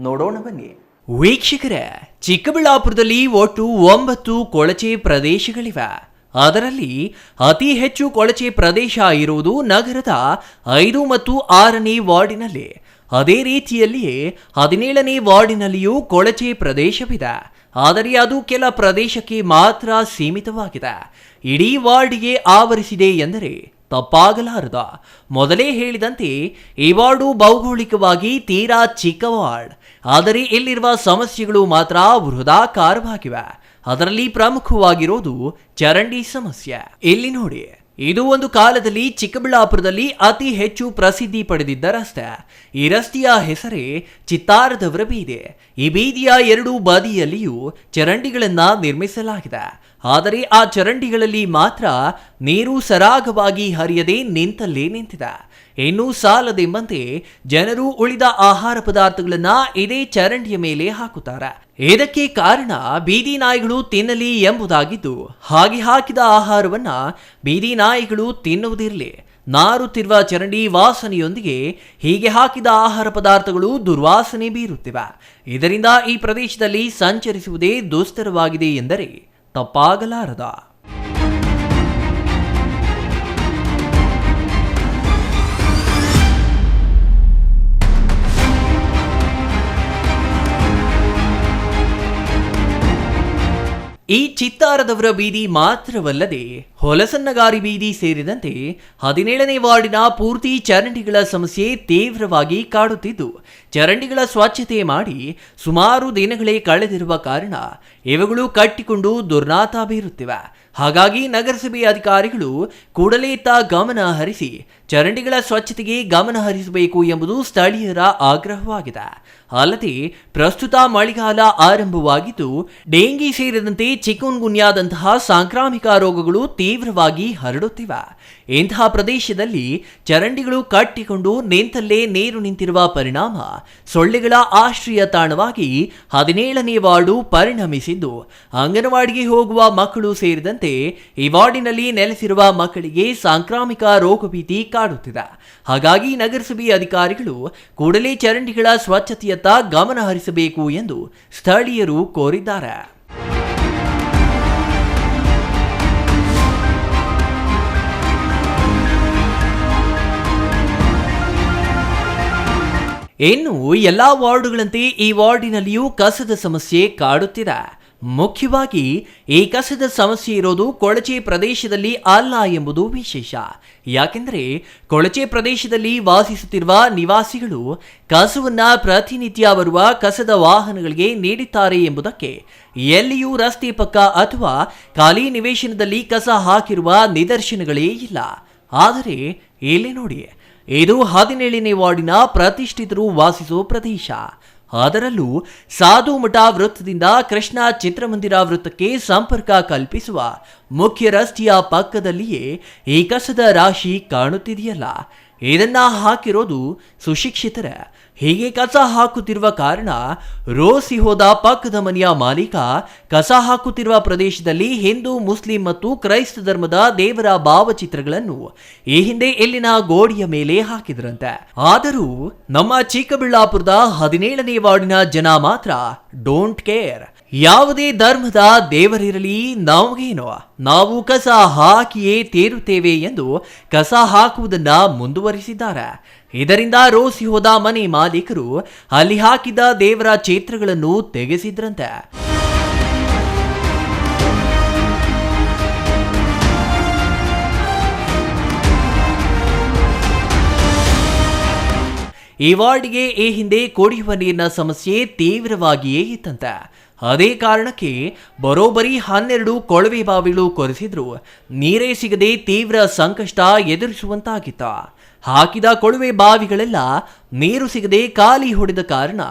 ನೋಡೋಣ ಬನ್ನಿ. ವೀಕ್ಷಕರೇ, ಚಿಕ್ಕಬಳ್ಳಾಪುರದಲ್ಲಿ ಒಟ್ಟು 9 ಕೊಳಚೆ ಪ್ರದೇಶಗಳಿವೆ. ಅದರಲ್ಲಿ ಅತಿ ಹೆಚ್ಚು ಕೊಳಚೆ ಪ್ರದೇಶ ಇರುವುದು ನಗರದ 5 ಮತ್ತು 6ನೇ ವಾರ್ಡಿನಲ್ಲಿ. ಅದೇ ರೀತಿಯಲ್ಲಿಯೇ 17ನೇ ವಾರ್ಡಿನಲ್ಲಿಯೂ ಕೊಳಚೆ ಪ್ರದೇಶವಿದೆ. ಆದರೆ ಅದು ಕೆಲ ಪ್ರದೇಶಕ್ಕೆ ಮಾತ್ರ ಸೀಮಿತವಾಗಿದೆ. ಇಡೀ ವಾರ್ಡ್ಗೆ ಆವರಿಸಿದೆ ಎಂದರೆ ತಪ್ಪಾಗಲಾರದು. ಮೊದಲೇ ಹೇಳಿದಂತೆ ಈ ವಾರ್ಡು ಭೌಗೋಳಿಕವಾಗಿ ತೀರಾ ಚಿಕ್ಕ ವಾರ್ಡ್. ಆದರೆ ಇಲ್ಲಿರುವ ಸಮಸ್ಯೆಗಳು ಮಾತ್ರ ಬೃಹದಾಕಾರವಾಗಿವೆ. ಅದರಲ್ಲಿ ಪ್ರಮುಖವಾಗಿರೋದು ಚರಂಡಿ ಸಮಸ್ಯೆ. ಇಲ್ಲಿ ನೋಡಿ, ಇದು ಒಂದು ಕಾಲದಲ್ಲಿ ಚಿಕ್ಕಬಳ್ಳಾಪುರದಲ್ಲಿ ಅತಿ ಹೆಚ್ಚು ಪ್ರಸಿದ್ಧಿ ಪಡೆದಿದ್ದ ರಸ್ತೆ. ಈ ರಸ್ತೆಯ ಹೆಸರೇ ಚಿತ್ತಾರದವರ ಬೀದಿ. ಈ ಬೀದಿಯ 2 ಬದಿಯಲ್ಲಿಯೂ ಚರಂಡಿಗಳನ್ನ ನಿರ್ಮಿಸಲಾಗಿದೆ. ಆದರೆ ಆ ಚರಂಡಿಗಳಲ್ಲಿ ಮಾತ್ರ ನೀರು ಸರಾಗವಾಗಿ ಹರಿಯದೆ ನಿಂತಲ್ಲೇ ನಿಂತಿದೆ. ಇನ್ನೂ ಸಾಲದೆಂಬಂತೆ ಜನರು ಉಳಿದ ಆಹಾರ ಪದಾರ್ಥಗಳನ್ನ ಇದೇ ಚರಂಡಿಯ ಮೇಲೆ ಹಾಕುತ್ತಾರೆ. ಇದಕ್ಕೆ ಕಾರಣ ಬೀದಿ ನಾಯಿಗಳು ತಿನ್ನಲಿ ಎಂಬುದಾಗಿದ್ದು, ಹಾಗೆ ಹಾಕಿದ ಆಹಾರವನ್ನ ಬೀದಿ ನಾಯಿಗಳು ತಿನ್ನುವುದಿರಲಿ. ನಾರುತ್ತಿರುವ ಚರಂಡಿ ವಾಸನೆಯೊಂದಿಗೆ ಹೀಗೆ ಹಾಕಿದ ಆಹಾರ ಪದಾರ್ಥಗಳು ದುರ್ವಾಸನೆ ಬೀರುತ್ತಿವೆ. ಇದರಿಂದ ಈ ಪ್ರದೇಶದಲ್ಲಿ ಸಂಚರಿಸುವುದೇ ದುಸ್ತರವಾಗಿದೆ ಎಂದರೆ ತಪ್ಪಾಗಲಾರದ. ಈ ಚಿತ್ತಾರದವರ ಬೀದಿ ಮಾತ್ರವಲ್ಲದೆ ಹೊಲಸನ್ನಗಾರಿ ಬೀದಿ ಸೇರಿದಂತೆ 17ನೇ ವಾರ್ಡಿನ ಪೂರ್ತಿ ಚರಂಡಿಗಳ ಸಮಸ್ಯೆ ತೀವ್ರವಾಗಿ ಕಾಡುತ್ತಿದ್ದು, ಚರಂಡಿಗಳ ಸ್ವಚ್ಛತೆ ಮಾಡಿ ಸುಮಾರು ದಿನಗಳೇ ಕಳೆದಿರುವ ಕಾರಣ ಇವುಗಳು ಕಟ್ಟಿಕೊಂಡು ದುರ್ನಾತ ಬೀರುತ್ತಿವೆ. ಹಾಗಾಗಿ ನಗರಸಭೆ ಅಧಿಕಾರಿಗಳು ಕೂಡಲೇ ಇತ್ತ ಗಮನ ಹರಿಸಿ ಚರಂಡಿಗಳ ಸ್ವಚ್ಛತೆಗೆ ಗಮನ ಹರಿಸಬೇಕು ಎಂಬುದು ಸ್ಥಳೀಯರ ಆಗ್ರಹವಾಗಿದೆ. ಅಲ್ಲದೆ ಪ್ರಸ್ತುತ ಮಳೆಗಾಲ ಆರಂಭವಾಗಿದ್ದು, ಡೆಂಗಿ ಸೇರಿದಂತೆ ಚಿಕುನ್ಗುನ್ಯಾದಂತಹ ಸಾಂಕ್ರಾಮಿಕ ರೋಗಗಳು ತೀವ್ರವಾಗಿ ಹರಡುತ್ತಿವೆ. ಇಂತಹ ಪ್ರದೇಶದಲ್ಲಿ ಚರಂಡಿಗಳು ಕಟ್ಟಿಕೊಂಡು ನಿಂತಲ್ಲೇ ನೀರು ನಿಂತಿರುವ ಪರಿಣಾಮ ಸೊಳ್ಳೆಗಳ ಆಶ್ರಯ ತಾಣವಾಗಿ 17ನೇ ವಾರ್ಡು ಪರಿಣಮಿಸಿದ್ದು, ಅಂಗನವಾಡಿಗೆ ಹೋಗುವ ಮಕ್ಕಳು ಸೇರಿದಂತೆ ಈ ವಾರ್ಡಿನಲ್ಲಿ ನೆಲೆಸಿರುವ ಮಕ್ಕಳಿಗೆ ಸಾಂಕ್ರಾಮಿಕ ರೋಗ ಭೀತಿ ಕಾಡುತ್ತಿದೆ. ಹಾಗಾಗಿ ನಗರಸಭೆ ಅಧಿಕಾರಿಗಳು ಕೂಡಲೇ ಚರಂಡಿಗಳ ಸ್ವಚ್ಛತೆಯತ್ತ ಗಮನ ಹರಿಸಬೇಕು ಎಂದು ಸ್ಥಳೀಯರು ಕೋರಿದ್ದಾರೆ. ಇನ್ನು ಎಲ್ಲಾ ವಾರ್ಡುಗಳಂತೆ ಈ ವಾರ್ಡಿನಲ್ಲಿಯೂ ಕಸದ ಸಮಸ್ಯೆ ಕಾಡುತ್ತಿದೆ. ಮುಖ್ಯವಾಗಿ ಈ ಕಸದ ಸಮಸ್ಯೆ ಇರೋದು ಕೊಳಚೆ ಪ್ರದೇಶದಲ್ಲಿ ಅಲ್ಲ ಎಂಬುದು ವಿಶೇಷ. ಯಾಕೆಂದರೆ ಕೊಳಚೆ ಪ್ರದೇಶದಲ್ಲಿ ವಾಸಿಸುತ್ತಿರುವ ನಿವಾಸಿಗಳು ಕಸವನ್ನ ಪ್ರತಿನಿತ್ಯ ಬರುವ ಕಸದ ವಾಹನಗಳಿಗೆ ನೀಡುತ್ತಾರೆ ಎಂಬುದಕ್ಕೆ ಎಲ್ಲಿಯೂ ರಸ್ತೆ ಪಕ್ಕ ಅಥವಾ ಖಾಲಿ ನಿವೇಶನದಲ್ಲಿ ಕಸ ಹಾಕಿರುವ ನಿದರ್ಶನಗಳೇ ಇಲ್ಲ. ಆದರೆ ಇಲ್ಲಿ ನೋಡಿ, ಇದು 17ನೇ ವಾರ್ಡಿನ ಪ್ರತಿಷ್ಠಿತರು ವಾಸಿಸುವ ಪ್ರದೇಶ. ಅದರಲ್ಲೂ ಸಾಧು ಮಠ ವೃತ್ತದಿಂದ ಕೃಷ್ಣ ಚಿತ್ರಮಂದಿರ ವೃತ್ತಕ್ಕೆ ಸಂಪರ್ಕ ಕಲ್ಪಿಸುವ ಮುಖ್ಯ ರಸ್ತೆಯ ಪಕ್ಕದಲ್ಲಿಯೇ ಈ ಕಸದ ರಾಶಿ ಕಾಣುತ್ತಿದೆಯಲ್ಲ, ಇದನ್ನ ಹಾಕಿರೋದು ಸುಶಿಕ್ಷಿತರ. ಹೀಗೆ ಕಸ ಹಾಕುತ್ತಿರುವ ಕಾರಣ ರೋಸಿ ಹೋದ ಪಕ್ಕದ ಮನೆಯ ಮಾಲೀಕ ಕಸ ಹಾಕುತ್ತಿರುವ ಪ್ರದೇಶದಲ್ಲಿ ಹಿಂದೂ, ಮುಸ್ಲಿಂ ಮತ್ತು ಕ್ರೈಸ್ತ ಧರ್ಮದ ದೇವರ ಭಾವಚಿತ್ರಗಳನ್ನು ಈ ಹಿಂದೆ ಇಲ್ಲಿನ ಗೋಡೆಯ ಮೇಲೆ ಹಾಕಿದ್ರಂತೆ. ಆದರೂ ನಮ್ಮ ಚಿಕ್ಕಬಳ್ಳಾಪುರದ 17ನೇ ವಾರ್ಡಿನ ಜನ ಮಾತ್ರ ಡೋಂಟ್ ಕೇರ್. ಯಾವುದೇ ಧರ್ಮದ ದೇವರಿರಲಿ ನಮಗೇನೋ, ನಾವು ಕಸ ಹಾಕಿಯೇ ತೀರುತ್ತೇವೆ ಎಂದು ಕಸ ಹಾಕುವುದನ್ನ ಮುಂದುವರಿಸಿದ್ದಾರೆ. ಇದರಿಂದ ರೋಸಿ ಹೋದ ಮನೆ ಮಾಲೀಕರು ಅಲ್ಲಿ ಹಾಕಿದ್ದ ದೇವರ ಚಿತ್ರಗಳನ್ನು ತೆಗೆಸಿದ್ರಂತೆ. ಈ ವಾರ್ಡ್ಗೆ ಈ ಹಿಂದೆ ಕುಡಿಯುವ ನೀರಿನ ಸಮಸ್ಯೆ ತೀವ್ರವಾಗಿಯೇ ಇತ್ತಂತೆ. ಅದೇ ಕಾರಣಕ್ಕೆ ಬರೋಬ್ಬರಿ 12 ಕೊಳವೆ ಬಾವಿಗಳು ಕೊರೆಸಿದ್ರು ನೀರೇ ಸಿಗದೆ ತೀವ್ರ ಸಂಕಷ್ಟ ಎದುರಿಸುವಂತಾಗಿತ್ತ. ಹಾಕಿದ ಕೊಳವೆ ಬಾವಿಗಳೆಲ್ಲ ನೀರು ಸಿಗದೆ ಖಾಲಿ ಹೊಡೆದ ಕಾರಣ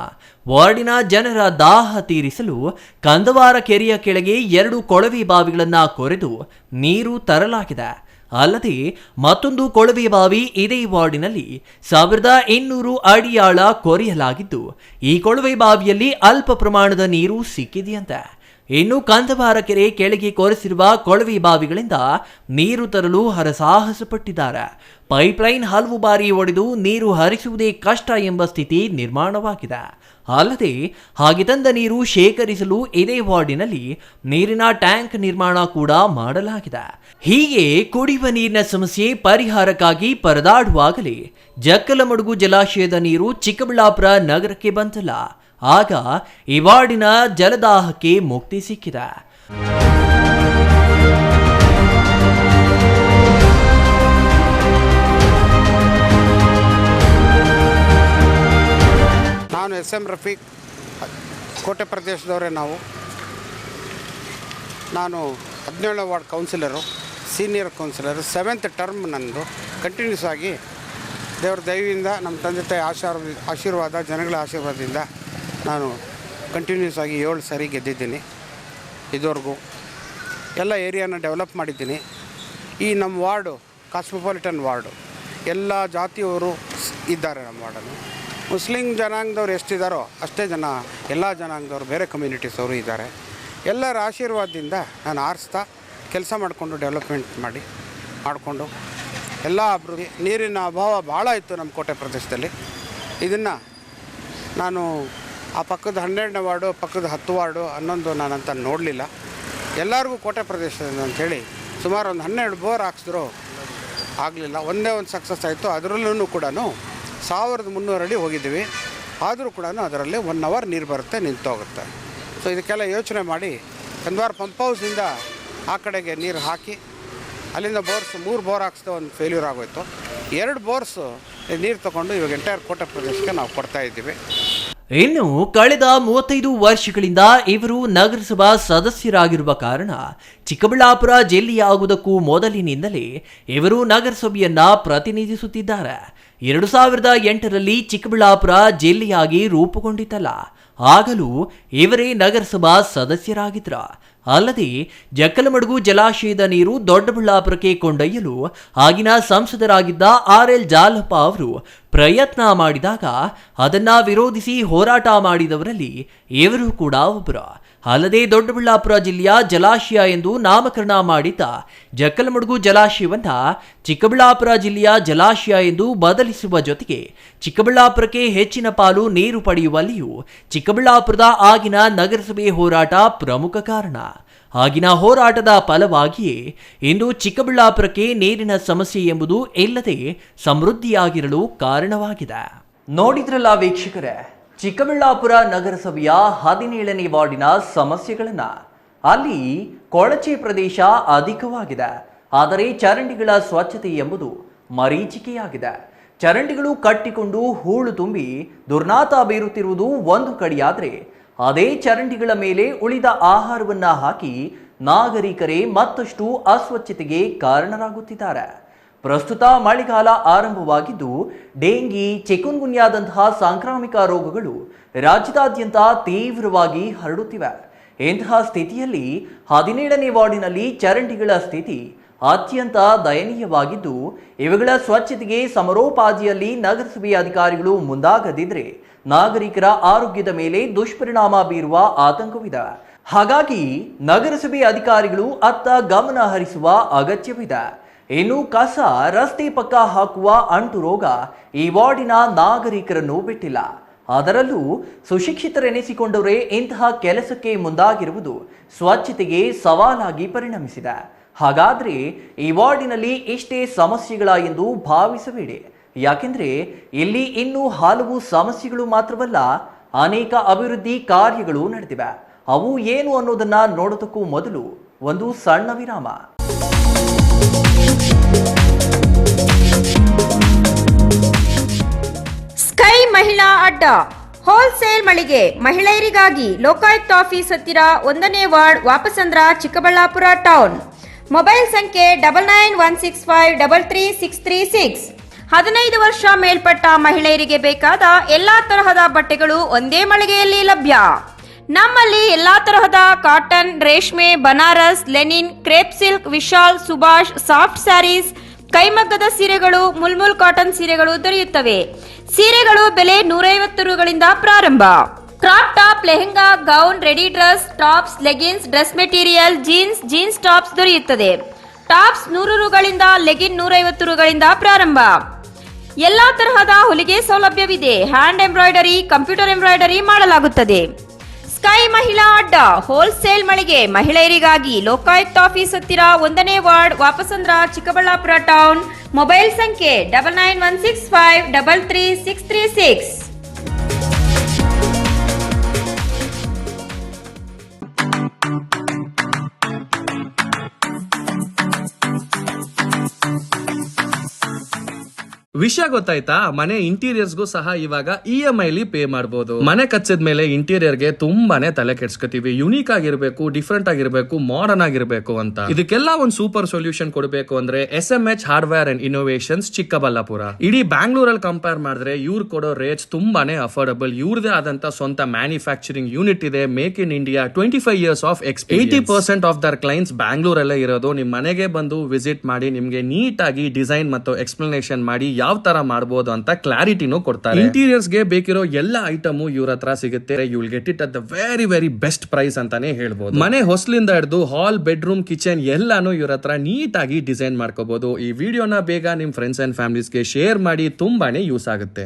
ವಾರ್ಡಿನ ಜನರ ದಾಹ ತೀರಿಸಲು ಕಂದವಾರ ಕೆರೆಯ ಕೆಳಗೆ 2 ಕೊಳವೆ ಬಾವಿಗಳನ್ನು ಕೊರೆದು ನೀರು ತರಲಾಗಿದೆ. ಅಲ್ಲದೆ ಮತ್ತೊಂದು ಕೊಳವೆ ಬಾವಿ ಇದೇ ವಾರ್ಡಿನಲ್ಲಿ 1200 ಅಡಿ ಆಳ ಕೊರೆಯಲಾಗಿದ್ದು ಈ ಕೊಳವೆ ಬಾವಿಯಲ್ಲಿ ಅಲ್ಪ ಪ್ರಮಾಣದ ನೀರು ಸಿಕ್ಕಿದೆಯಂತೆ. ಇನ್ನು ಕಂದವಾರ ಕೆರೆ ಕೆಳಗೆ ಕೊರೆಸಿರುವ ಕೊಳವೆ ಬಾವಿಗಳಿಂದ ನೀರು ತರಲು ಹರಸಾಹಸ ಪಟ್ಟಿದ್ದಾರೆ. ಪೈಪ್ಲೈನ್ ಹಲವು ಬಾರಿ ಒಡೆದು ನೀರು ಹರಿಸುವುದೇ ಕಷ್ಟ ಎಂಬ ಸ್ಥಿತಿ ನಿರ್ಮಾಣವಾಗಿದೆ. ಅಲ್ಲದೆ ಹಾಗೆ ತಂದ ನೀರು ಶೇಖರಿಸಲು ಇದೇ ವಾರ್ಡಿನಲ್ಲಿ ನೀರಿನ ಟ್ಯಾಂಕ್ ನಿರ್ಮಾಣ ಕೂಡ ಮಾಡಲಾಗಿದೆ. ಹೀಗೆ ಕುಡಿಯುವ ನೀರಿನ ಸಮಸ್ಯೆ ಪರಿಹಾರಕ್ಕಾಗಿ ಪರದಾಡುವಾಗಲೇ ಜಕ್ಕಲಮಡುಗು ಜಲಾಶಯದ ನೀರು ಚಿಕ್ಕಬಳ್ಳಾಪುರ ನಗರಕ್ಕೆ ಬಂತಲ್ಲ, ಆಗ ಈ ವಾರ್ಡಿನ ಜಲದಾಹಕ್ಕೆ ಮುಕ್ತಿ ಸಿಕ್ಕಿದೆ. ನಾನು SM ರಫೀಕ್, ಕೋಟೆ ಪ್ರದೇಶದವರೇ ನಾನು 17ನೇ ward councillor, senior councillor, 7th term ನಂದು. ಕಂಟಿನ್ಯೂಸ್ ಆಗಿ ದೇವರ ದಯವಿಂದ ನಮ್ಮ ತಂದೆ ತಾಯಿ ಆಶೀರ್ವಾದ, ಜನಗಳ ಆಶೀರ್ವಾದದಿಂದ ನಾನು ಕಂಟಿನ್ಯೂಸ್ ಆಗಿ 7 ಸಾರಿ ಗೆದ್ದಿದ್ದೀನಿ. ಇದುವರೆಗೂ ಎಲ್ಲ ಏರಿಯಾನ ಡೆವಲಪ್ ಮಾಡಿದ್ದೀನಿ. ಈ ನಮ್ಮ ವಾರ್ಡು ಕಾಸ್ಮೋಪಾಲಿಟನ್ ವಾರ್ಡು, ಎಲ್ಲ ಜಾತಿಯವರು ಇದ್ದಾರೆ ನಮ್ಮ ವಾರ್ಡಲ್ಲಿ. ಮುಸ್ಲಿಂ ಜನಾಂಗದವ್ರು ಎಷ್ಟಿದ್ದಾರೋ ಅಷ್ಟೇ ಜನ, ಎಲ್ಲ ಜನಾಂಗದವರು, ಬೇರೆ ಕಮ್ಯುನಿಟೀಸ್ ಅವರು ಇದ್ದಾರೆ. ಎಲ್ಲರ ಆಶೀರ್ವಾದದಿಂದ ನಾನು ಆರಿಸ್ತಾ ಕೆಲಸ ಮಾಡಿಕೊಂಡು ಡೆವಲಪ್ಮೆಂಟ್ ಮಾಡಿಕೊಂಡು ಎಲ್ಲ ಅಭಿವೃದ್ಧಿ. ನೀರಿನ ಅಭಾವ ಭಾಳ ಇತ್ತು ನಮ್ಮ ಕೋಟೆ ಪ್ರದೇಶದಲ್ಲಿ. ಇದನ್ನು ನಾನು ಆ ಪಕ್ಕದ 12ನೇ ವಾರ್ಡು, ಪಕ್ಕದ 10 ವಾರ್ಡು ಅನ್ನೊಂದು ನಾನಂತ ನೋಡಲಿಲ್ಲ. ಎಲ್ಲರಿಗೂ ಕೋಟೆ ಪ್ರದೇಶದಿಂದ ಅಂಥೇಳಿ ಸುಮಾರು ಒಂದು 12 ಬೋರ್ ಹಾಕ್ಸಿದ್ರು, ಆಗಲಿಲ್ಲ. ಒಂದೇ ಒಂದು ಸಕ್ಸಸ್ ಆಯಿತು. ಅದರಲ್ಲೂ ಕೂಡ 1300 ಅಡಿ ಹೋಗಿದ್ದೀವಿ. ಆದರೂ ಕೂಡ ಅದರಲ್ಲಿ 1 ಅವರ್ ನೀರು ಬರುತ್ತೆ, ನಿಂತೋಗುತ್ತೆ. ಸೊ ಇದಕ್ಕೆಲ್ಲ ಯೋಚನೆ ಮಾಡಿ ಕಂದವಾರ ಪಂಪ್ ಹೌಸಿಂದ ಆ ಕಡೆಗೆ ನೀರು ಹಾಕಿ ಅಲ್ಲಿಂದ ಬೋರ್ಸ್ 3 ಬೋರ್ ಹಾಕ್ಸ್ದೆ ಒಂದು ಫೇಲ್ಯೂರ್ ಆಗೋಯ್ತು. 2 ಬೋರ್ಸು ನೀರು ತಗೊಂಡು ಇವಾಗ ಎಂಟೈರ್ ಕೋಟೆ ಪ್ರದೇಶಕ್ಕೆ ನಾವು ಕೊಡ್ತಾ ಇದ್ದೀವಿ. ಇನ್ನು ಕಳೆದ 35 ವರ್ಷಗಳಿಂದ ಇವರು ನಗರಸಭಾ ಸದಸ್ಯರಾಗಿರುವ ಕಾರಣ ಚಿಕ್ಕಬಳ್ಳಾಪುರ ಜಿಲ್ಲೆಯಾಗುವುದಕ್ಕೂ ಮೊದಲಿನಿಂದಲೇ ಇವರು ನಗರಸಭೆಯನ್ನ ಪ್ರತಿನಿಧಿಸುತ್ತಿದ್ದಾರೆ. 2008ರಲ್ಲಿ ಚಿಕ್ಕಬಳ್ಳಾಪುರ ಜಿಲ್ಲೆಯಾಗಿ ರೂಪುಗೊಂಡಿತಲ್ಲ, ಆಗಲೂ ಇವರೇ ನಗರಸಭಾ ಸದಸ್ಯರಾಗಿದ್ರ. ಅಲ್ಲದೆ ಜಕ್ಕಲಮಡುಗು ಜಲಾಶಯದ ನೀರು ದೊಡ್ಡಬಳ್ಳಾಪುರಕ್ಕೆ ಕೊಂಡೊಯ್ಯಲು ಆಗಿನ ಸಂಸದರಾಗಿದ್ದ RL ಜಾಲಪ್ಪ ಅವರು ಪ್ರಯತ್ನ ಮಾಡಿದಾಗ ಅದನ್ನ ವಿರೋಧಿಸಿ ಹೋರಾಟ ಮಾಡಿದವರಲ್ಲಿ ಇವರು ಕೂಡ ಒಬ್ಬರು. ಅಲ್ಲದೆ ದೊಡ್ಡಬಳ್ಳಾಪುರ ಜಿಲ್ಲೆಯ ಜಲಾಶಯ ಎಂದು ನಾಮಕರಣ ಮಾಡಿದ್ದ ಜಕ್ಕಲಮಡುಗು ಜಲಾಶಯವನ್ನ ಚಿಕ್ಕಬಳ್ಳಾಪುರ ಜಿಲ್ಲೆಯ ಜಲಾಶಯ ಎಂದು ಬದಲಿಸುವ ಜೊತೆಗೆ ಚಿಕ್ಕಬಳ್ಳಾಪುರಕ್ಕೆ ಹೆಚ್ಚಿನ ಪಾಲು ನೀರು ಪಡೆಯುವಲ್ಲಿಯೂ ಚಿಕ್ಕಬಳ್ಳಾಪುರದ ಆಗಿನ ನಗರಸಭೆ ಹೋರಾಟ ಪ್ರಮುಖ ಕಾರಣ. ಆಗಿನ ಹೋರಾಟದ ಫಲವಾಗಿಯೇ ಇಂದು ಚಿಕ್ಕಬಳ್ಳಾಪುರಕ್ಕೆ ನೀರಿನ ಸಮಸ್ಯೆ ಎಂಬುದು ಇಲ್ಲದೆ ಸಮೃದ್ಧಿಯಾಗಿರಲು ಕಾರಣವಾಗಿದೆ. ನೋಡಿದ್ರಲ್ಲ ವೀಕ್ಷಕರೇ, ಚಿಕ್ಕಬಳ್ಳಾಪುರ ನಗರಸಭೆಯ 17ನೇ ವಾರ್ಡಿನ ಸಮಸ್ಯೆಗಳನ್ನು. ಅಲ್ಲಿ ಕೊಳಚೆ ಪ್ರದೇಶ ಅಧಿಕವಾಗಿದೆ, ಆದರೆ ಚರಂಡಿಗಳ ಸ್ವಚ್ಛತೆ ಎಂಬುದು ಮರೀಚಿಕೆಯಾಗಿದೆ. ಚರಂಡಿಗಳು ಕಟ್ಟಿಕೊಂಡು ಹೂಳು ತುಂಬಿ ದುರ್ನಾತ ಬೀರುತ್ತಿರುವುದು ಒಂದು ಕಡೆಯಾದರೆ, ಅದೇ ಚರಂಡಿಗಳ ಮೇಲೆ ಉಳಿದ ಆಹಾರವನ್ನ ಹಾಕಿ ನಾಗರಿಕರೇ ಮತ್ತಷ್ಟು ಅಸ್ವಚ್ಛತೆಗೆ ಕಾರಣರಾಗುತ್ತಿದ್ದಾರೆ. ಪ್ರಸ್ತುತ ಮಳೆಗಾಲ ಆರಂಭವಾಗಿದ್ದು ಡೆಂಗಿ, ಚಿಕುನ್ಗುನ್ಯಾದಂತಹ ಸಾಂಕ್ರಾಮಿಕ ರೋಗಗಳು ರಾಜ್ಯದಾದ್ಯಂತ ತೀವ್ರವಾಗಿ ಹರಡುತ್ತಿವೆ. ಇಂತಹ ಸ್ಥಿತಿಯಲ್ಲಿ 17ನೇ ವಾರ್ಡಿನಲ್ಲಿ ಚರಂಡಿಗಳ ಸ್ಥಿತಿ ಅತ್ಯಂತ ದಯನೀಯವಾಗಿದ್ದು, ಇವುಗಳ ಸ್ವಚ್ಛತೆಗೆ ಸಮರೋಪಾದಿಯಲ್ಲಿ ನಗರಸಭೆಯ ಅಧಿಕಾರಿಗಳು ಮುಂದಾಗದಿದ್ರೆ ನಾಗರಿಕರ ಆರೋಗ್ಯದ ಮೇಲೆ ದುಷ್ಪರಿಣಾಮ ಬೀರುವ ಆತಂಕವಿದೆ. ಹಾಗಾಗಿ ನಗರಸಭೆ ಅಧಿಕಾರಿಗಳು ಅತ್ತ ಗಮನ ಹರಿಸುವ ಅಗತ್ಯವಿದೆ. ಇನ್ನು ಕಸ ರಸ್ತೆ ಪಕ್ಕ ಹಾಕುವ ಅಂಟು ರೋಗ ಈ ವಾರ್ಡಿನ ನಾಗರಿಕರನ್ನು ಬಿಟ್ಟಿಲ್ಲ. ಅದರಲ್ಲೂ ಸುಶಿಕ್ಷಿತರೆನಿಸಿಕೊಂಡವರೇ ಇಂತಹ ಕೆಲಸಕ್ಕೆ ಮುಂದಾಗಿರುವುದು ಸ್ವಚ್ಛತೆಗೆ ಸವಾಲಾಗಿ ಪರಿಣಮಿಸಿದೆ. ಹಾಗಾದ್ರೆ ಈ ವಾರ್ಡಿನಲ್ಲಿ ಇಷ್ಟೇ ಸಮಸ್ಯೆಗಳ ಎಂದು ಭಾವಿಸಬೇಡಿ. ಯಾಕೆಂದ್ರೆ ಇಲ್ಲಿ ಇನ್ನೂ ಹಲವು ಸಮಸ್ಯೆಗಳು ಮಾತ್ರವಲ್ಲ, ಅನೇಕ ಅಭಿವೃದ್ಧಿ ಕಾರ್ಯಗಳು ನಡೆದಿವೆ. ಅವು ಏನು ಅನ್ನೋದನ್ನ ನೋಡೋದಕ್ಕೂ ಮೊದಲು ಒಂದು ಸಣ್ಣ ವಿರಾಮ. ಸ್ಕೈ ಮಹಿಳಾ ಅಡ್ಡ ಹೋಲ್ಸೇಲ್ ಮಳಿಗೆ ಮಹಿಳೆಯರಿಗಾಗಿ ಲೋಕಾಯುಕ್ತ ಆಫೀಸ್ ಹತ್ತಿರ 1ನೇ ward, Vapasandra, Chikkaballapura town. Mobile ಸಂಖ್ಯೆ 9916533636. 15 ವರ್ಷ ಮೇಲ್ಪಟ್ಟ ಮಹಿಳೆಯರಿಗೆ ಬೇಕಾದ ಎಲ್ಲಾ ತರಹದ ಬಟ್ಟೆಗಳು ಒಂದೇ ಮಳಿಗೆಯಲ್ಲಿ ಲಭ್ಯ. ನಮ್ಮಲ್ಲಿ ಎಲ್ಲಾ ತರಹದ ಕಾಟನ್, ರೇಷ್ಮೆ, Banaras, linen, crepe silk, Vishal, Subhash, soft saris, ಕೈಮಗ್ಗದ ಸೀರೆಗಳು, ಮುಲ್ಮುಲ್ ಕಾಟನ್ ಸೀರೆಗಳು ದೊರೆಯುತ್ತವೆ. ಸೀರೆಗಳು ಬೆಲೆ 150 ರೂಗಳಿಂದ ಪ್ರಾರಂಭ. Crop top, lehenga, gown, ready dress, tops, leggings, dress material, jeans tops ದೊರೆಯುತ್ತದೆ. ಟಾಪ್ಸ್ 100 ರೂಗಳಿಂದ, ಲೆಗಿನ್ 150 ರೂಗಳಿಂದ ಪ್ರಾರಂಭ. ಎಲ್ಲಾ ತರಹದ ಹೊಲಿಗೆ ಸೌಲಭ್ಯವಿದೆ. ಹ್ಯಾಂಡ್ ಎಂಬ್ರಾಯ್ಡರಿ, ಕಂಪ್ಯೂಟರ್ ಎಂಬ್ರಾಯ್ಡರಿ ಮಾಡಲಾಗುತ್ತದೆ. ಸ್ಕೈ ಮಹಿಳಾ ಅಡ್ಡ ಹೋಲ್ಸೇಲ್ ಮಳಿಗೆ ಮಹಿಳೆಯರಿಗಾಗಿ ಲೋಕಾಯುಕ್ತ ಆಫೀಸ್ ಹತ್ತಿರ 1ನೇ ward, Vapasandra, Chikkaballapura town. Mobile ಸಂಖ್ಯೆ 9916533636. ವಿಷಯ ಗೊತ್ತಾಯ್ತಾ? ಮನೆ ಇಂಟೀರಿಯರ್ಸ್ಗೂ ಸಹ ಇವಾಗ EMI ಪೇ ಮಾಡಬಹುದು. ಮನೆ ಕಚ್ಚಿದ ಮೇಲೆ ಇಂಟೀರಿಯರ್ ಗೆ ತುಂಬಾನೇ ತಲೆ ಕೆಡ್ಸ್ಕೊತೀವಿ. ಯುನೀಕ್ ಆಗಿರ್ಬೇಕು, ಡಿಫ್ರೆಂಟ್ ಆಗಿರ್ಬೇಕು, ಮಾಡರ್ನ್ ಆಗಿರ್ಬೇಕು ಅಂತ. ಇದಕ್ಕೆಲ್ಲ ಒಂದು ಸೂಪರ್ ಸೊಲ್ಯೂಷನ್ ಕೊಡಬೇಕು ಅಂದ್ರೆ SMH hardware and innovations Chikkaballapur. ಇಡೀ ಬ್ಯಾಂಗ್ಳೂರಲ್ಲಿ ಕಂಪೇರ್ ಮಾಡಿದ್ರೆ ಇವ್ರು ಕೊಡೋ ರೇಟ್ಸ್ ತುಂಬಾನೇ ಅಫೋರ್ಡಬಲ್. ಇವ್ರದೇ ಆದಂತ ಸ್ವಂತ ಮ್ಯಾನುಫ್ಯಾಕ್ಚರಿಂಗ್ ಯೂನಿಟ್ ಇದೆ. Make in India, 25 years of experience. 80% of their clients ಬ್ಯಾಂಗ್ಳೂರಲ್ಲೇ ಇರೋದು. ನಿಮ್ ಮನೆಗೆ ಬಂದು ವಿಸಿಟ್ ಮಾಡಿ ನಿಮ್ಗೆ ನೀಟ್ ಆಗಿ ಡಿಸೈನ್ ಮತ್ತು ಎಕ್ಸ್ಪ್ಲನೇಷನ್ ಮಾಡಿ ಯಾವ ತರ ಮಾಡಬಹುದು ಅಂತ ಕ್ಲಾರಿಟಿನೂ ಕೊಡ್ತಾರೆ. ಇಂಟೀರಿಯರ್ಸ್ ಗೆ ಬೇಕಿರೋ ಎಲ್ಲ ಐಟಮ್ ಇವ್ರ ಹತ್ರ ಸಿಗುತ್ತೆ. You will get it at the very best price ಅಂತಾನೆ ಹೇಳ್ಬೋದು. ಮನೆ ಹೊಸ್ಲಿಂದ ಹಿಡಿದು ಹಾಲ್, ಬೆಡ್ರೂಮ್, ಕಿಚನ್ ಎಲ್ಲಾನು ಇವ್ರ ಹತ್ರ ನೀಟ್ ಆಗಿ ಡಿಸೈನ್ ಮಾಡ್ಕೋಬಹುದು. ಈ ವಿಡಿಯೋನ ಬೇಗ ನಿಮ್ ಫ್ರೆಂಡ್ಸ್ ಅಂಡ್ ಫ್ಯಾಮಿಲೀಸ್ಗೆ ಶೇರ್ ಮಾಡಿ, ತುಂಬಾನೇ ಯೂಸ್ ಆಗುತ್ತೆ.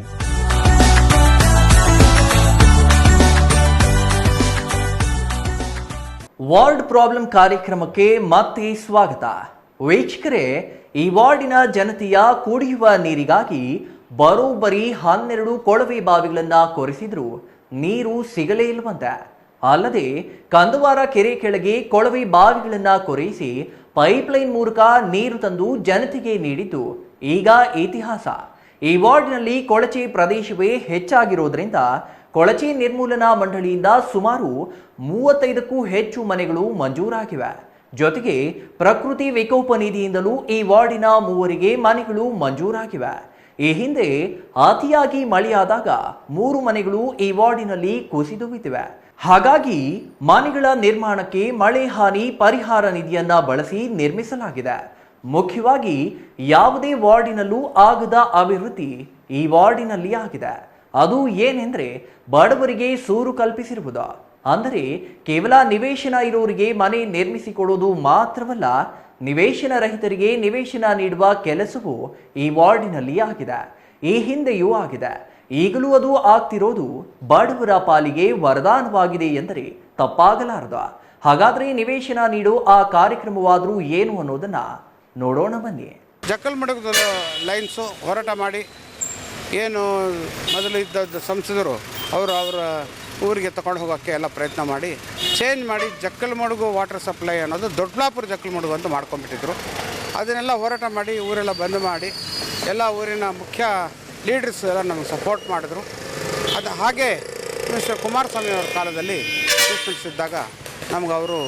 ವಾರ್ಡ್ ಪ್ರಾಬ್ಲಮ್ ಕಾರ್ಯಕ್ರಮಕ್ಕೆ ಮತ್ತೆ ಸ್ವಾಗತ. ವೀಕ್ಷಕರೇ, ಈ ವಾರ್ಡಿನ ಜನತೆಯ ಕುಡಿಯುವ ನೀರಿಗಾಗಿ ಬರೋಬ್ಬರಿ 12 ಕೊಳವೆ ಬಾವಿಗಳನ್ನ ಕೊರೆಸಿದ್ರು ನೀರು ಸಿಗಲೇ ಇಲ್ವಂತೆ. ಅಲ್ಲದೆ ಕಂದವಾರ ಕೆರೆ ಕೆಳಗೆ ಕೊಳವೆ ಬಾವಿಗಳನ್ನ ಕೊರೆಯಿಸಿ ಪೈಪ್ಲೈನ್ ಮೂಲಕ ನೀರು ತಂದು ಜನತೆಗೆ ನೀಡಿದ್ದು ಈಗ ಇತಿಹಾಸ. ಈ ವಾರ್ಡಿನಲ್ಲಿ ಕೊಳಚೆ ಪ್ರದೇಶವೇ ಹೆಚ್ಚಾಗಿರೋದ್ರಿಂದ ಕೊಳಚೆ ನಿರ್ಮೂಲನಾ ಮಂಡಳಿಯಿಂದ ಸುಮಾರು 35ಕ್ಕೂ ಹೆಚ್ಚು ಮನೆಗಳು ಮಂಜೂರಾಗಿವೆ. ಜೊತೆಗೆ ಪ್ರಕೃತಿ ವಿಕೋಪ ನಿಧಿಯಿಂದಲೂ ಈ ವಾರ್ಡಿನ 3 ಮನೆಗಳು ಮಂಜೂರಾಗಿವೆ. ಈ ಹಿಂದೆ ಅತಿಯಾಗಿ ಮಳೆಯಾದಾಗ 3 ಮನೆಗಳು ಈ ವಾರ್ಡಿನಲ್ಲಿ ಕುಸಿದು ಬಿದ್ದಿವೆ. ಹಾಗಾಗಿ ಮನೆಗಳ ನಿರ್ಮಾಣಕ್ಕೆ ಮಳೆ ಹಾನಿ ಪರಿಹಾರ ನಿಧಿಯನ್ನ ಬಳಸಿ ನಿರ್ಮಿಸಲಾಗಿದೆ. ಮುಖ್ಯವಾಗಿ ಯಾವುದೇ ವಾರ್ಡಿನಲ್ಲೂ ಆಗದ ಅಭಿವೃದ್ಧಿ ಈ ವಾರ್ಡಿನಲ್ಲಿ ಆಗಿದೆ. ಅದು ಏನೆಂದ್ರೆ ಬಡವರಿಗೆ ಸೂರು ಕಲ್ಪಿಸಿರುವುದು. ಅಂದರೆ ಕೇವಲ ನಿವೇಶನ ಇರೋರಿಗೆ ಮನೆ ನಿರ್ಮಿಸಿಕೊಡೋದು ಮಾತ್ರವಲ್ಲ, ನಿವೇಶನ ರಹಿತರಿಗೆ ನಿವೇಶನ ನೀಡುವ ಕೆಲಸವೂ ಈ ವಾರ್ಡಿನಲ್ಲಿ ಆಗಿದೆ. ಈ ಹಿಂದೆಯೂ ಆಗಿದೆ. ಈಗಲೂ ಅದು ಆಗ್ತಿರೋದು ಬಡವರ ಪಾಲಿಗೆ ವರದಾನವಾಗಿದೆ ಎಂದರೆ ತಪ್ಪಾಗಲಾರದು. ಹಾಗಾದ್ರೆ ನಿವೇಶನ ನೀಡೋ ಆ ಕಾರ್ಯಕ್ರಮವಾದರೂ ಏನು ಅನ್ನೋದನ್ನ ನೋಡೋಣ ಬನ್ನಿ. ಜಕ್ಕಲ್ಮಡುಗದ ಲೈನ್ಸು ಹೋರಾಟ ಮಾಡಿ ಏನು ಮೊದಲು ಇದ್ದ ಸಂಸದರು ಅವರ ಊರಿಗೆ ತಗೊಂಡು ಹೋಗೋಕ್ಕೆ ಎಲ್ಲ ಪ್ರಯತ್ನ ಮಾಡಿ ಚೇಂಜ್ ಮಾಡಿ ಜಕ್ಕಲಮಡುಗು ವಾಟರ್ ಸಪ್ಲೈ ಅನ್ನೋದು ದೊಡ್ಡಬಳ್ಳಾಪುರ ಜಕ್ಕಲಮಡುಗು ಅಂತ ಮಾಡ್ಕೊಂಡ್ಬಿಟ್ಟಿದ್ರು. ಅದನ್ನೆಲ್ಲ ಹೋರಾಟ ಮಾಡಿ ಊರೆಲ್ಲ ಬಂದ್ ಮಾಡಿ ಎಲ್ಲ ಊರಿನ ಮುಖ್ಯ ಲೀಡರ್ಸ್ ಎಲ್ಲ ನಮಗೆ ಸಪೋರ್ಟ್ ಮಾಡಿದ್ರು. ಅದು ಹಾಗೆ ಮಿಸ್ಟರ್ ಕುಮಾರಸ್ವಾಮಿ ಅವ್ರ ಕಾಲದಲ್ಲಿ ಚೀಫ್ ಇದ್ದಾಗ ನಮ್ಗೆ ಅವರು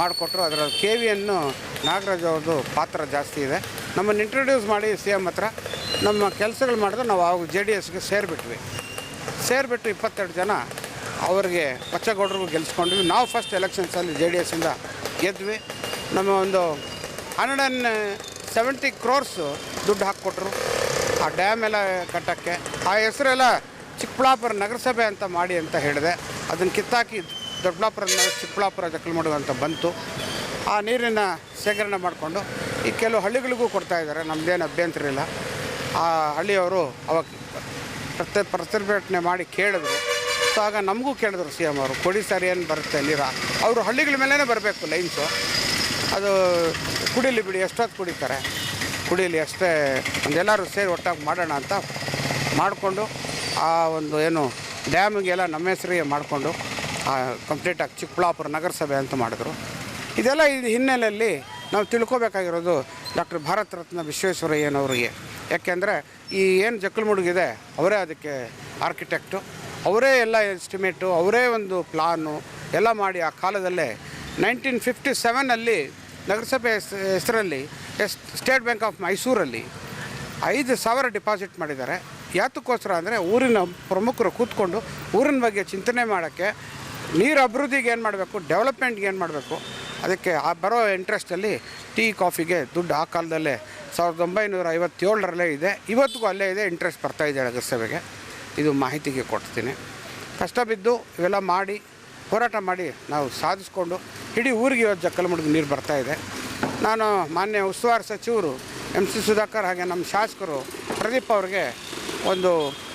ಮಾಡಿಕೊಟ್ರು. ಅದರ KVಯನ್ನು ನಾಗರಾಜ್ ಅವ್ರದ್ದು ಪಾತ್ರ ಜಾಸ್ತಿ ಇದೆ. ನಮ್ಮನ್ನು ಇಂಟ್ರೊಡ್ಯೂಸ್ ಮಾಡಿ CM ಹತ್ರ ನಮ್ಮ ಕೆಲಸಗಳು ಮಾಡಿದ್ರೆ ನಾವು ಅವಾಗ JDSಗೆ ಸೇರಿಬಿಟ್ವಿ. ಸೇರಿಬಿಟ್ಟು 22 ಜನ ಅವರಿಗೆ ಬಚ್ಚಗೌಡರಿಗೂ ಗೆಲ್ಲಿಸ್ಕೊಂಡ್ವಿ. ನಾವು ಫಸ್ಟ್ ಎಲೆಕ್ಷನ್ಸಲ್ಲಿ JDSಯಿಂದ ಗೆದ್ವಿ. ನಮ್ಮ ಒಂದು 170 crores ದುಡ್ಡು ಹಾಕ್ಕೊಟ್ರು ಆ ಡ್ಯಾಮ್ ಎಲ್ಲ ಕಟ್ಟೋಕ್ಕೆ. ಆ ಹೆಸರೆಲ್ಲ ಚಿಕ್ಕಬಳ್ಳಾಪುರ ನಗರಸಭೆ ಅಂತ ಮಾಡಿ ಅಂತ ಹೇಳಿದೆ. ಅದನ್ನು ಕಿತ್ತಾಕಿ ದೊಡ್ಡಬಳ್ಳಾಪುರ ಚಿಕ್ಕಬಳ್ಳಾಪುರ ಜಕ್ಕಲಮಡುಗು ಅಂತ ಬಂತು. ಆ ನೀರಿನ ಸೇಕರಣೆ ಮಾಡಿಕೊಂಡು ಈ ಕೆಲವು ಹಳ್ಳಿಗಳಿಗೂ ಕೊಡ್ತಾಯಿದ್ದಾರೆ. ನಮ್ಮದೇನು ಅಭ್ಯಂತರ ಇಲ್ಲ. ಆ ಹಳ್ಳಿಯವರು ಅವಾಗ ಪ್ರತಿಭಟನೆ ಮಾಡಿ ಕೇಳಿದ್ರು. ಸೊ ಆಗ ನಮಗೂ ಕೇಳಿದ್ರು CM ಅವರು, ಕೊಡಿ ಸರ್ ಏನು ಬರುತ್ತೆ ನೀರು, ಅವರು ಹಳ್ಳಿಗಳ ಮೇಲೇ ಬರಬೇಕು ಲೈನ್ಸು, ಅದು ಕುಡೀಲಿ ಬಿಡಿ, ಎಷ್ಟೊತ್ತು ಕುಡಿತಾರೆ ಕುಡೀಲಿ ಅಷ್ಟೇ, ಒಂದೆಲ್ಲರೂ ಸೇರಿ ಒಟ್ಟಾಗಿ ಮಾಡೋಣ ಅಂತ ಮಾಡಿಕೊಂಡು ಆ ಒಂದು ಏನು ಡ್ಯಾಮಿಗೆಲ್ಲ ನಮ್ಮ ಹೆಸರಿಗೆ ಮಾಡಿಕೊಂಡು ಕಂಪ್ಲೀಟಾಗಿ ಚಿಕ್ಕಬಳ್ಳಾಪುರ ನಗರಸಭೆ ಅಂತ ಮಾಡಿದ್ರು. ಇದೆಲ್ಲ ಇದು ಹಿನ್ನೆಲೆಯಲ್ಲಿ ನಾವು ತಿಳ್ಕೊಬೇಕಾಗಿರೋದು ಡಾಕ್ಟರ್ ಭಾರತ ರತ್ನ ವಿಶ್ವೇಶ್ವರಯ್ಯನವರಿಗೆ. ಯಾಕೆಂದರೆ ಈ ಏನು ಜಕ್ಕಲಮಡುಗಿದೆ ಅವರೇ ಅದಕ್ಕೆ ಆರ್ಕಿಟೆಕ್ಟು, ಅವರೇ ಎಲ್ಲ ಎಸ್ಟಿಮೇಟು, ಅವರೇ ಒಂದು ಪ್ಲಾನು ಎಲ್ಲ ಮಾಡಿ ಆ ಕಾಲದಲ್ಲೇ 1957 ನಗರಸಭೆ ಹೆಸರಲ್ಲಿ ಸ್ಟೇಟ್ ಬ್ಯಾಂಕ್ ಆಫ್ ಮೈಸೂರಲ್ಲಿ 5,000 ಡಿಪಾಸಿಟ್ ಮಾಡಿದ್ದಾರೆ. ಯಾತಕ್ಕೋಸ್ಕರ ಅಂದರೆ ಊರಿನ ಪ್ರಮುಖರು ಕೂತ್ಕೊಂಡು ಊರಿನ ಬಗ್ಗೆ ಚಿಂತನೆ ಮಾಡೋಕ್ಕೆ, ನೀರು ಅಭಿವೃದ್ಧಿಗೆ ಏನು ಮಾಡಬೇಕು, ಡೆವಲಪ್ಮೆಂಟ್ಗೆ ಏನು ಮಾಡಬೇಕು, ಅದಕ್ಕೆ ಆ ಬರೋ ಇಂಟ್ರೆಸ್ಟಲ್ಲಿ ಟೀ ಕಾಫಿಗೆ ದುಡ್ಡು ಆ ಕಾಲದಲ್ಲೇ 1957 ಇದೆ. ಇವತ್ತಿಗೂ ಅಲ್ಲೇ ಇದೆ, ಇಂಟ್ರೆಸ್ಟ್ ಬರ್ತಾಯಿದೆ ನಗರಸಭೆಗೆ. ಇದು ಮಾಹಿತಿಗೆ ಕೊಡ್ತೀನಿ. ಕಷ್ಟ ಬಿದ್ದು ಇವೆಲ್ಲ ಮಾಡಿ ಹೋರಾಟ ಮಾಡಿ ನಾವು ಸಾಧಿಸ್ಕೊಂಡು ಇಡೀ ಊರಿಗೆ ಇವತ್ತು ಜಕ್ಕಲಮಡುಗು ನೀರು ಬರ್ತಾಯಿದೆ. ನಾನು ಮಾನ್ಯ ಉಸ್ತುವಾರಿ ಸಚಿವರು MC ಸುಧಾಕರ್ ಹಾಗೆ ನಮ್ಮ ಶಾಸಕರು ಪ್ರದೀಪ್ ಅವ್ರಿಗೆ ಒಂದು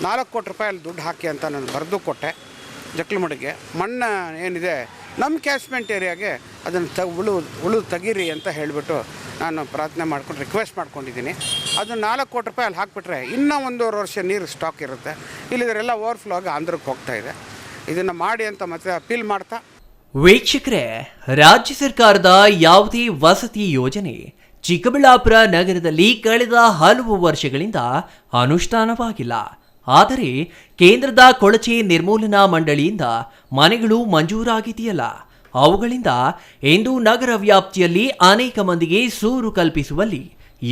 4 ಕೋಟಿ ರೂಪಾಯಲ್ಲಿ ದುಡ್ಡು ಹಾಕಿ ಅಂತ ನಾನು ಬರೆದು ಕೊಟ್ಟೆ. ಜಕ್ಕಲಮಡುಗಿಗೆ ಮಣ್ಣು ಏನಿದೆ ನಮ್ಮ ಕ್ಯಾಚ್ಮೆಂಟ್ ಏರಿಯಾಗೆ ಅದನ್ನು ಉಳು ತೆಗೀರಿ ಅಂತ ಹೇಳಿಬಿಟ್ಟು ನಾನು ಪ್ರಾರ್ಥನೆ ಮಾಡ್ಕೊಂಡು ರಿಕ್ವೆಸ್ಟ್ ಮಾಡ್ಕೊಂಡಿದ್ದೀನಿ. ಅದು 4 ಕೋಟಿ ರೂಪಾಯಿ ಅಲ್ಲಿ ಹಾಕಿಬಿಟ್ರೆ ಇನ್ನೂ 1.5 ವರ್ಷ ನೀರು ಸ್ಟಾಕ್ ಇರುತ್ತೆ. ಇಲ್ಲಿದರೆಲ್ಲ ಓವರ್ಫ್ಲೋ ಆಗಿ ಆಂಧ್ರಕ್ಕೆ ಹೋಗ್ತಾ ಇದೆ. ಇದನ್ನು ಮಾಡಿ ಅಂತ ಮತ್ತೆ ಅಪೀಲ್ ಮಾಡ್ತಾ, ವೀಕ್ಷಕರೇ, ರಾಜ್ಯ ಸರ್ಕಾರದ ಯಾವುದೇ ವಸತಿ ಯೋಜನೆ ಚಿಕ್ಕಬಳ್ಳಾಪುರ ನಗರದಲ್ಲಿ ಕಳೆದ ಹಲವು ವರ್ಷಗಳಿಂದ ಅನುಷ್ಠಾನವಾಗಿಲ್ಲ. ಆದರೆ ಕೇಂದ್ರದ ಕೊಳಚೆ ನಿರ್ಮೂಲನಾ ಮಂಡಳಿಯಿಂದ ಮನೆಗಳು ಮಂಜೂರಾಗಿದೆಯಲ್ಲ, ಅವುಗಳಿಂದ ಇಂದು ನಗರ ವ್ಯಾಪ್ತಿಯಲ್ಲಿ ಅನೇಕ ಮಂದಿಗೆ ಸೂರು ಕಲ್ಪಿಸುವಲ್ಲಿ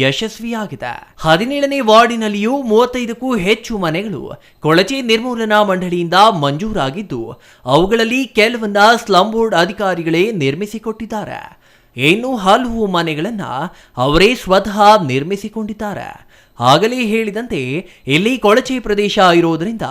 ಯಶಸ್ವಿಯಾಗಿದೆ. 17ನೇ ವಾರ್ಡಿನಲ್ಲಿಯೂ 35ಕ್ಕೂ ಹೆಚ್ಚು ಮನೆಗಳು ಕೊಳಚೆ ನಿರ್ಮೂಲನಾ ಮಂಡಳಿಯಿಂದ ಮಂಜೂರಾಗಿದ್ದು, ಅವುಗಳಲ್ಲಿ ಕೆಲವನ್ನ ಸ್ಲಂ ಬೋರ್ಡ್ ಅಧಿಕಾರಿಗಳೇ ನಿರ್ಮಿಸಿಕೊಟ್ಟಿದ್ದಾರೆ. ಇನ್ನು ಹಲವು ಮನೆಗಳನ್ನ ಅವರೇ ಸ್ವತಃ ನಿರ್ಮಿಸಿಕೊಂಡಿದ್ದಾರೆ. ಆಗಲೇ ಹೇಳಿದಂತೆ ಇಲ್ಲಿ ಕೊಳಚೆ ಪ್ರದೇಶ ಇರೋದರಿಂದ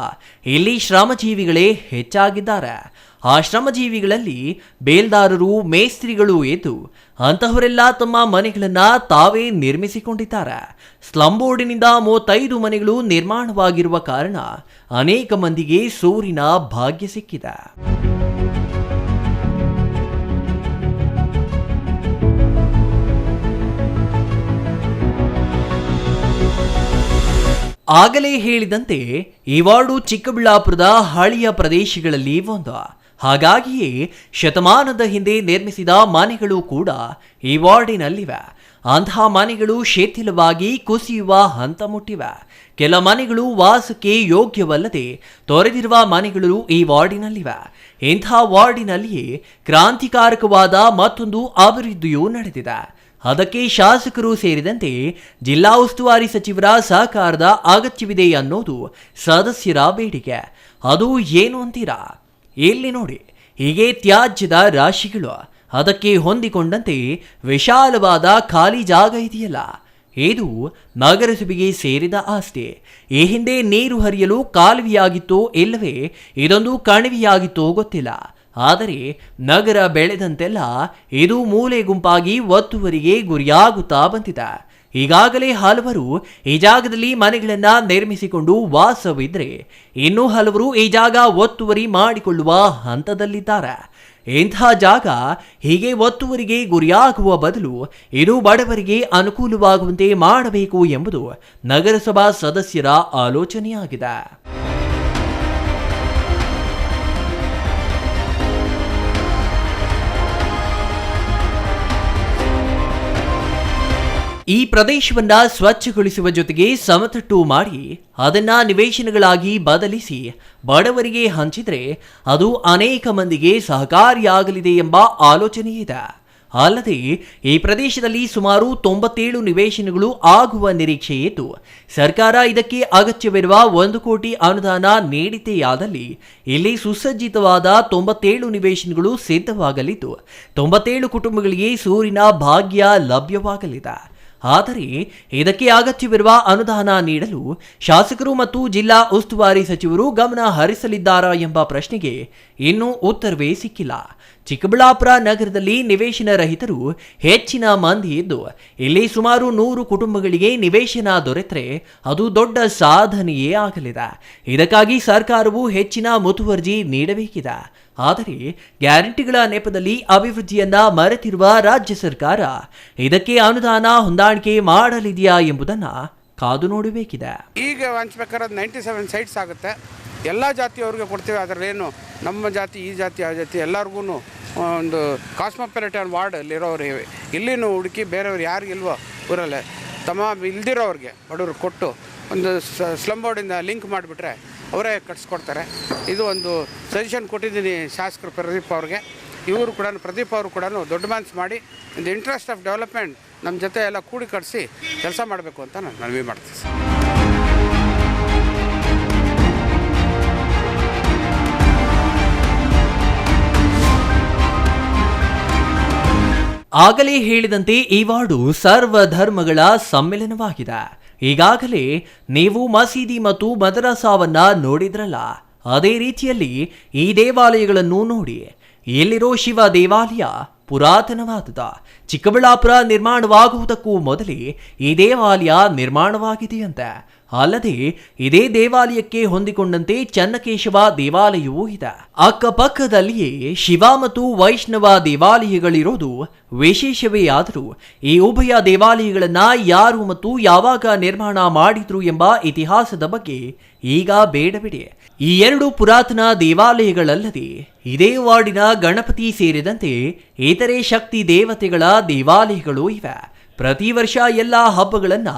ಇಲ್ಲಿ ಶ್ರಮಜೀವಿಗಳೇ ಹೆಚ್ಚಾಗಿದ್ದಾರೆ. ಆ ಶ್ರಮಜೀವಿಗಳಲ್ಲಿ ಬೇಲ್ದಾರರು, ಮೇಸ್ತ್ರಿಗಳು ಎದ್ದು ಅಂತಹವರೆಲ್ಲ ತಮ್ಮ ಮನೆಗಳನ್ನ ತಾವೇ ನಿರ್ಮಿಸಿಕೊಂಡಿದ್ದಾರೆ. ಸ್ಲಂ ಬೋರ್ಡಿನಿಂದ 35 ಮನೆಗಳು ನಿರ್ಮಾಣವಾಗಿರುವ ಕಾರಣ ಅನೇಕ ಮಂದಿಗೆ ಸೂರಿನ ಭಾಗ್ಯ ಸಿಕ್ಕಿದೆ. ಆಗಲೇ ಹೇಳಿದಂತೆ ಈ ವಾರ್ಡು ಚಿಕ್ಕಬಳ್ಳಾಪುರದ ಹಳೆಯ ಪ್ರದೇಶಗಳಲ್ಲಿ ಒಂದು. ಹಾಗಾಗಿಯೇ ಶತಮಾನದ ಹಿಂದೆ ನಿರ್ಮಿಸಿದ ಮನೆಗಳು ಕೂಡ ಈ ವಾರ್ಡಿನಲ್ಲಿವೆ. ಅಂತಹ ಮನೆಗಳು ಶಿಥಿಲವಾಗಿ ಕುಸಿಯುವ ಹಂತ ಮುಟ್ಟಿವೆ. ಕೆಲ ಮನೆಗಳು ವಾಸಕ್ಕೆ ಯೋಗ್ಯವಲ್ಲದೆ ತೊರೆದಿರುವ ಮನೆಗಳು ಈ ವಾರ್ಡಿನಲ್ಲಿವೆ. ಇಂಥ ವಾರ್ಡಿನಲ್ಲಿಯೇ ಕ್ರಾಂತಿಕಾರಕವಾದ ಮತ್ತೊಂದು ಅಭಿವೃದ್ಧಿಯೂ ನಡೆದಿದೆ. ಅದಕ್ಕೆ ಶಾಸಕರು ಸೇರಿದಂತೆ ಜಿಲ್ಲಾ ಉಸ್ತುವಾರಿ ಸಚಿವರ ಸಹಕಾರದ ಅಗತ್ಯವಿದೆ ಅನ್ನೋದು ಸದಸ್ಯರ ಬೇಡಿಕೆ. ಅದು ಏನು ಅಂತೀರಾ? ಇಲ್ಲಿ ನೋಡಿ, ಹೀಗೆ ತ್ಯಾಜ್ಯದ ರಾಶಿಗಳು, ಅದಕ್ಕೆ ಹೊಂದಿಕೊಂಡಂತೆ ವಿಶಾಲವಾದ ಖಾಲಿ ಜಾಗ ಇದೆಯಲ್ಲ, ಇದು ನಗರಸಭೆಗೆ ಸೇರಿದ ಆಸ್ತಿ. ಈ ಹಿಂದೆ ನೀರು ಹರಿಯಲು ಕಾಲುವೆಯಾಗಿತ್ತೋ ಇಲ್ಲವೇ ಇದೊಂದು ಕಣಿವೆಯಾಗಿತ್ತೋ ಗೊತ್ತಿಲ್ಲ. ಆದರೆ ನಗರ ಬೆಳೆದಂತೆಲ್ಲ ಇದು ಮೂಲೆ ಗುಂಪಾಗಿ ಒತ್ತುವರಿಗೆ ಗುರಿಯಾಗುತ್ತಾ ಬಂದಿದೆ. ಈಗಾಗಲೇ ಹಲವರು ಈ ಜಾಗದಲ್ಲಿ ಮನೆಗಳನ್ನ ನಿರ್ಮಿಸಿಕೊಂಡು ವಾಸವಿದ್ರೆ, ಇನ್ನೂ ಹಲವರು ಈ ಜಾಗ ಒತ್ತುವರಿ ಮಾಡಿಕೊಳ್ಳುವ ಹಂತದಲ್ಲಿದ್ದಾರೆ. ಇಂಥ ಜಾಗ ಹೀಗೆ ಒತ್ತುವರಿಗೆ ಗುರಿಯಾಗುವ ಬದಲು ಇದು ಬಡವರಿಗೆ ಅನುಕೂಲವಾಗುವಂತೆ ಮಾಡಬೇಕು ಎಂಬುದು ನಗರಸಭಾ ಸದಸ್ಯರ ಆಲೋಚನೆಯಾಗಿದೆ. ಈ ಪ್ರದೇಶವನ್ನ ಸ್ವಚ್ಛಗೊಳಿಸುವ ಜೊತೆಗೆ ಸಮತಟ್ಟು ಮಾಡಿ ಅದನ್ನ ನಿವೇಶನಗಳಾಗಿ ಬದಲಿಸಿ ಬಡವರಿಗೆ ಹಂಚಿದ್ರೆ ಅದು ಅನೇಕ ಮಂದಿಗೆ ಸಹಕಾರಿಯಾಗಲಿದೆ ಎಂಬ ಆಲೋಚನೆ ಇದೆ. ಅಲ್ಲದೆ ಈ ಪ್ರದೇಶದಲ್ಲಿ ಸುಮಾರು 97 ನಿವೇಶನಗಳು ಆಗುವ ನಿರೀಕ್ಷೆ ಇದ್ದು ಸರ್ಕಾರ ಇದಕ್ಕೆ ಅಗತ್ಯವಿರುವ 1 ಕೋಟಿ ಅನುದಾನ ನೀಡಿದೆಯಾದಲ್ಲಿ ಇಲ್ಲಿ ಸುಸಜ್ಜಿತವಾದ 97 ನಿವೇಶನಗಳು ಸಿದ್ಧವಾಗಲಿದ್ದು 97 ಕುಟುಂಬಗಳಿಗೆ ಸೂರಿನ ಭಾಗ್ಯ ಲಭ್ಯವಾಗಲಿದೆ. ಆದರೆ ಇದಕ್ಕೆ ಅಗತ್ಯವಿರುವ ಅನುದಾನ ನೀಡಲು ಶಾಸಕರು ಮತ್ತು ಜಿಲ್ಲಾ ಉಸ್ತುವಾರಿ ಸಚಿವರು ಗಮನ ಹರಿಸಲಿದ್ದಾರಾ ಎಂಬ ಪ್ರಶ್ನೆಗೆ ಇನ್ನೂ ಉತ್ತರವೇ ಸಿಕ್ಕಿಲ್ಲ. ಚಿಕ್ಕಬಳ್ಳಾಪುರ ನಗರದಲ್ಲಿ ನಿವೇಶನ ರಹಿತರು ಹೆಚ್ಚಿನ ಮಂದಿ ಇದ್ದು ಇಲ್ಲಿ ಸುಮಾರು 100 ಕುಟುಂಬಗಳಿಗೆ ನಿವೇಶನ ದೊರೆತರೆ ಅದು ದೊಡ್ಡ ಸಾಧನೆಯೇ ಆಗಲಿದೆ. ಇದಕ್ಕಾಗಿ ಸರ್ಕಾರವು ಹೆಚ್ಚಿನ ಮುತುವರ್ಜಿ ನೀಡಬೇಕಿದೆ. ಆದರೆ ಗ್ಯಾರಂಟಿಗಳ ನೆಪದಲ್ಲಿ ಅಭಿವೃದ್ಧಿಯನ್ನ ಮರೆತಿರುವ ರಾಜ್ಯ ಸರ್ಕಾರ ಇದಕ್ಕೆ ಅನುದಾನ ಹೊಂದಾಣಿಕೆ ಮಾಡಲಿದೆಯಾ ಎಂಬುದನ್ನ ಕಾದು ನೋಡಬೇಕಿದೆ. ಈಗ ಹಂಚ್ಬೇಕಾದ್ರೆ 97 ಸೈಟ್ಸ್ ಆಗುತ್ತೆ. ಎಲ್ಲ ಜಾತಿಯವ್ರಿಗೆ ಕೊಡ್ತೀವಿ. ಅದರಲ್ಲೇನು ನಮ್ಮ ಜಾತಿ ಈ ಜಾತಿ ಆ ಜಾತಿ ಎಲ್ಲರಿಗೂ ಒಂದು ಕಾಸ್ಮೋಪಾಲಿಟನ್ ವಾರ್ಡಲ್ಲಿರೋರು ಇಲ್ಲಿನೂ ಹುಡುಕಿ ಬೇರೆಯವ್ರು ಯಾರಿಗಿಲ್ವೋ ಊರಲ್ಲೇ ಇಲ್ದಿರೋರಿಗೆ ಬಡವ್ರಿಗೆ ಕೊಟ್ಟು ಒಂದು ಸ್ಲಮ್ ಬೋರ್ಡಿಂದ ಲಿಂಕ್ ಮಾಡಿಬಿಟ್ರೆ ಅವರೇ ಕಟ್ಸ್ಕೊಡ್ತಾರೆ. ಇದು ಒಂದು ಸಜೆಷನ್ ಕೊಟ್ಟಿದ್ದೀನಿ ಶಾಸಕರು ಪ್ರದೀಪ್ ಅವ್ರಿಗೆ. ಇವರು ಕೂಡ ಪ್ರದೀಪ್ ಅವರು ಕೂಡ ದೊಡ್ಡ ಮನಸ್ಸು ಮಾಡಿ in the interest of development ನಮ್ಮ ಜೊತೆ ಎಲ್ಲ ಕೂಡಿ ಕಟ್ಟಿಸಿ ಕೆಲಸ ಮಾಡಬೇಕು ಅಂತ ನಾನು ಮನವಿ ಮಾಡ್ತೀನಿ. ಆಗಲೇ ಹೇಳಿದಂತೆ ಈ ವಾರ್ಡು ಸರ್ವಧರ್ಮಗಳ ಸಮ್ಮಿಲನವಾಗಿದೆ. ಈಗಾಗಲೇ ನೀವು ಮಸೀದಿ ಮತ್ತು ಮದರಸಾವನ್ನ ನೋಡಿದ್ರಲ್ಲ, ಅದೇ ರೀತಿಯಲ್ಲಿ ಈ ದೇವಾಲಯಗಳನ್ನು ನೋಡಿ. ಎಲ್ಲಿರೋ ಶಿವ ದೇವಾಲಯ ಪುರಾತನವಾದುದ. ಚಿಕ್ಕಬಳ್ಳಾಪುರ ನಿರ್ಮಾಣವಾಗುವುದಕ್ಕೂ ಮೊದಲೇ ಈ ದೇವಾಲಯ ನಿರ್ಮಾಣವಾಗಿದೆಯಂತೆ. ಅಲ್ಲದೆ ಇದೇ ದೇವಾಲಯಕ್ಕೆ ಹೊಂದಿಕೊಂಡಂತೆ ಚನ್ನಕೇಶವ ದೇವಾಲಯವೂ ಇದೆ. ಅಕ್ಕಪಕ್ಕದಲ್ಲಿಯೇ ಶಿವ ಮತ್ತು ವೈಷ್ಣವ ದೇವಾಲಯಗಳಿರೋದು ವಿಶೇಷವೇ. ಆದರೂ ಈ ಉಭಯ ದೇವಾಲಯಗಳನ್ನ ಯಾರು ಮತ್ತು ಯಾವಾಗ ನಿರ್ಮಾಣ ಮಾಡಿದ್ರು ಎಂಬ ಇತಿಹಾಸದ ಬಗ್ಗೆ ಈಗ ಬೇಡಬಿಡಿ. ಈ 2 ಪುರಾತನ ದೇವಾಲಯಗಳಲ್ಲದೆ ಇದೇ ವಾರ್ಡಿನ ಗಣಪತಿ ಸೇರಿದಂತೆ ಇತರೆ ಶಕ್ತಿ ದೇವತೆಗಳ ದೇವಾಲಯಗಳು ಇವೆ. ಪ್ರತಿ ವರ್ಷ ಎಲ್ಲ ಹಬ್ಬಗಳನ್ನ